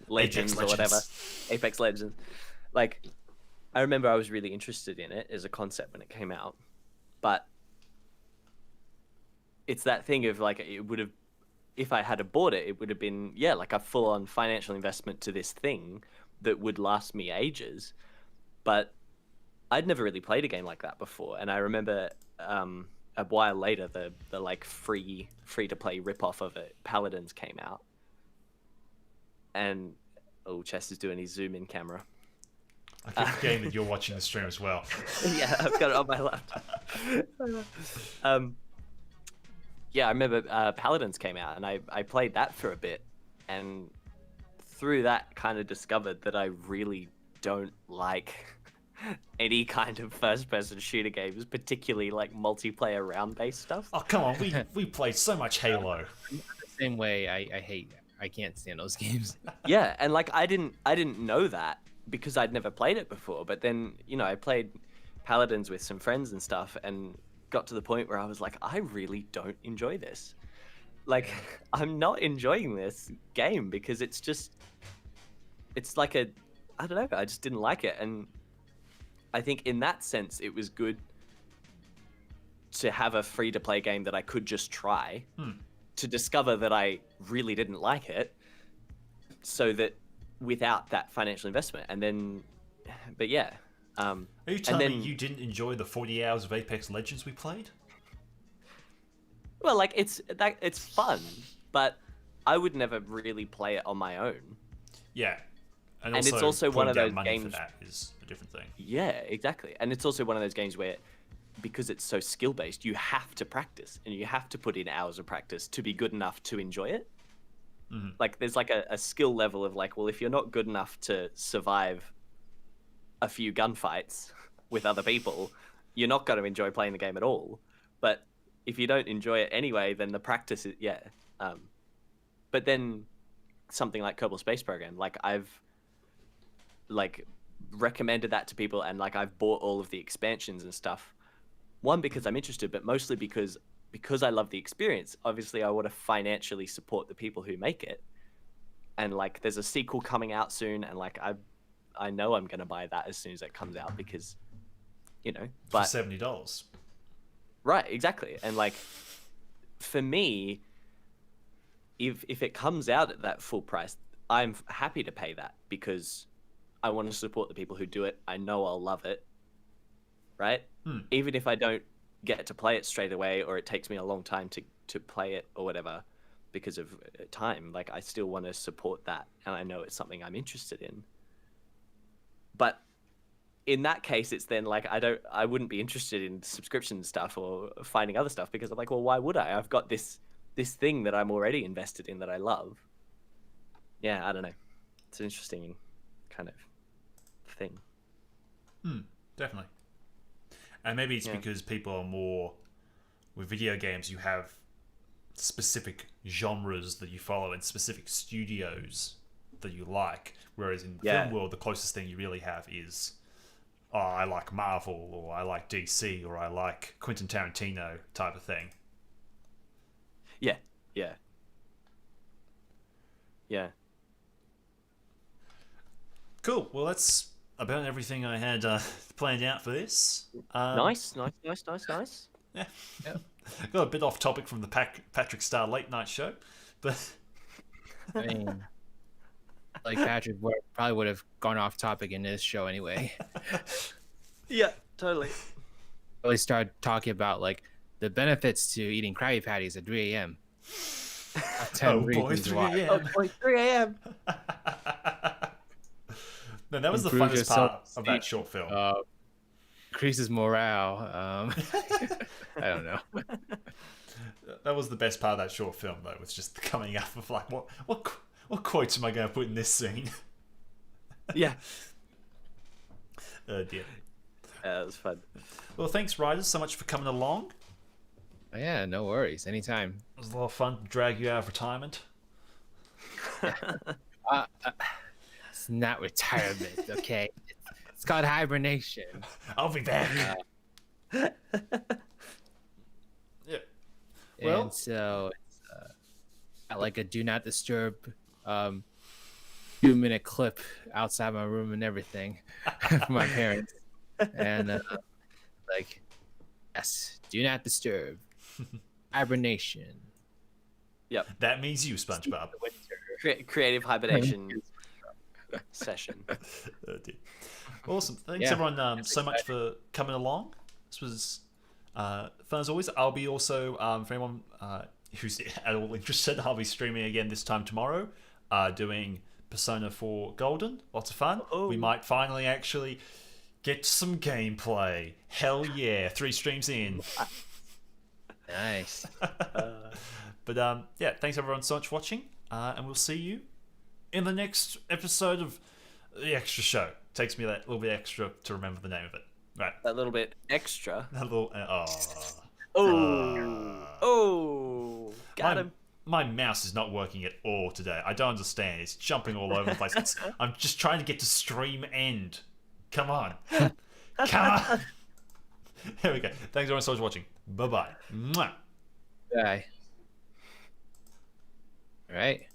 legends or whatever. Apex Legends. Like, I remember I was really interested in it as a concept when it came out, but it's that thing of like, it would have, if I had bought it, it would have been, yeah, like a full-on financial investment to this thing that would last me ages. But I'd never really played a game like that before, and I remember a while later the like free to play ripoff of it, Paladins, came out, and Chess is doing his zoom in camera. I keep forgetting that you're watching the stream as well. Yeah, I've got it on my laptop. Yeah, I remember Paladins came out, and I played that for a bit, and through that kind of discovered that I really don't like any kind of first-person shooter games, particularly like multiplayer round-based stuff. Oh, come on, we played so much Halo. The same way, I can't stand those games. Yeah, and like I didn't know that because I'd never played it before. But then, you know, I played Paladins with some friends and stuff, and got to the point where I was like, I really don't enjoy this. Like, I'm not enjoying this game because it's like I don't know, I just didn't like it. And I think in that sense, it was good to have a free-to-play game that I could just try to discover that I really didn't like it, so that without that financial investment. And then, but yeah. Are you telling me you didn't enjoy the 40 hours of Apex Legends we played? Well, like it's fun, but I would never really play it on my own. Yeah. And it's also one of those games for that is a different thing. Yeah, exactly. And it's also one of those games where, because it's so skill-based, you have to practice and you have to put in hours of practice to be good enough to enjoy it. Mm-hmm. Like there's like a skill level of like, well, if you're not good enough to survive a few gunfights with other people, you're not going to enjoy playing the game at all. But if you don't enjoy it anyway, then the practice is, yeah. But then something like Kerbal Space Program, like I've like recommended that to people, and like I've bought all of the expansions and stuff. One, because I'm interested, but mostly because I love the experience. Obviously, I want to financially support the people who make it. And like, there's a sequel coming out soon, and like I know I'm gonna buy that as soon as it comes out because, you know, but for $70. Right, exactly. And like, for me, if it comes out at that full price, I'm happy to pay that because I want to support the people who do it. I know I'll love it, right? Even if I don't get to play it straight away, or it takes me a long time to play it or whatever because of time, like I still want to support that, and I know it's something I'm interested in. But in that case, it's then like I wouldn't be interested in subscription stuff or finding other stuff because I'm like, well, why would I? I've got this thing that I'm already invested in that I love. Yeah, I don't know. It's an interesting kind of thing. Definitely. And maybe it's because people are more, with video games, you have specific genres that you follow and specific studios that you like. Whereas in the film world, the closest thing you really have is, oh, I like Marvel, or I like DC, or I like Quentin Tarantino type of thing. Yeah. Cool. Well, that's about everything I had planned out for this. Nice. Yeah. Got a bit off topic from the Patrick Star late night show, but I mean, like Patrick probably would have gone off topic in this show anyway. Yeah, totally. Really started talking about like the benefits to eating Krabby Patties at 3 a.m. Oh boy, 3 a.m. Oh boy, 3 a.m. No, that was the funnest part of that short film. Increases morale. I don't know. That was the best part of that short film, though. Was just coming up of like, what quotes am I going to put in this scene? Yeah. Oh dear. That was fun. Well, thanks, Riders, so much for coming along. Yeah, no worries. Anytime. It was a lot of fun to drag you out of retirement. It's not retirement, okay? It's called hibernation. I'll be back. Yeah. Well, and so it's like a do not disturb 2-minute clip outside my room and everything for my parents. And like, yes, do not disturb. Hibernation. Yep. That means you, SpongeBob. Creative hibernation session. Oh, dear. Awesome. Thanks everyone so much for coming along. This was fun as always. I'll be also, for anyone who's at all interested, I'll be streaming again this time tomorrow, doing Persona 4 Golden. Lots of fun. Oh. We might finally actually get some gameplay. Hell yeah, 3 streams in. Nice. But yeah, thanks everyone so much for watching, and we'll see you in the next episode of the Extra Show. Takes me that little bit extra to remember the name of it. Right. That little bit extra. That little. Oh, got him. My mouse is not working at all today. I don't understand. It's jumping all over the place. I'm just trying to get to stream end. Come on. Come on. Here we go. Thanks everyone so much for watching. Bye-bye. Mwah. Bye. All right.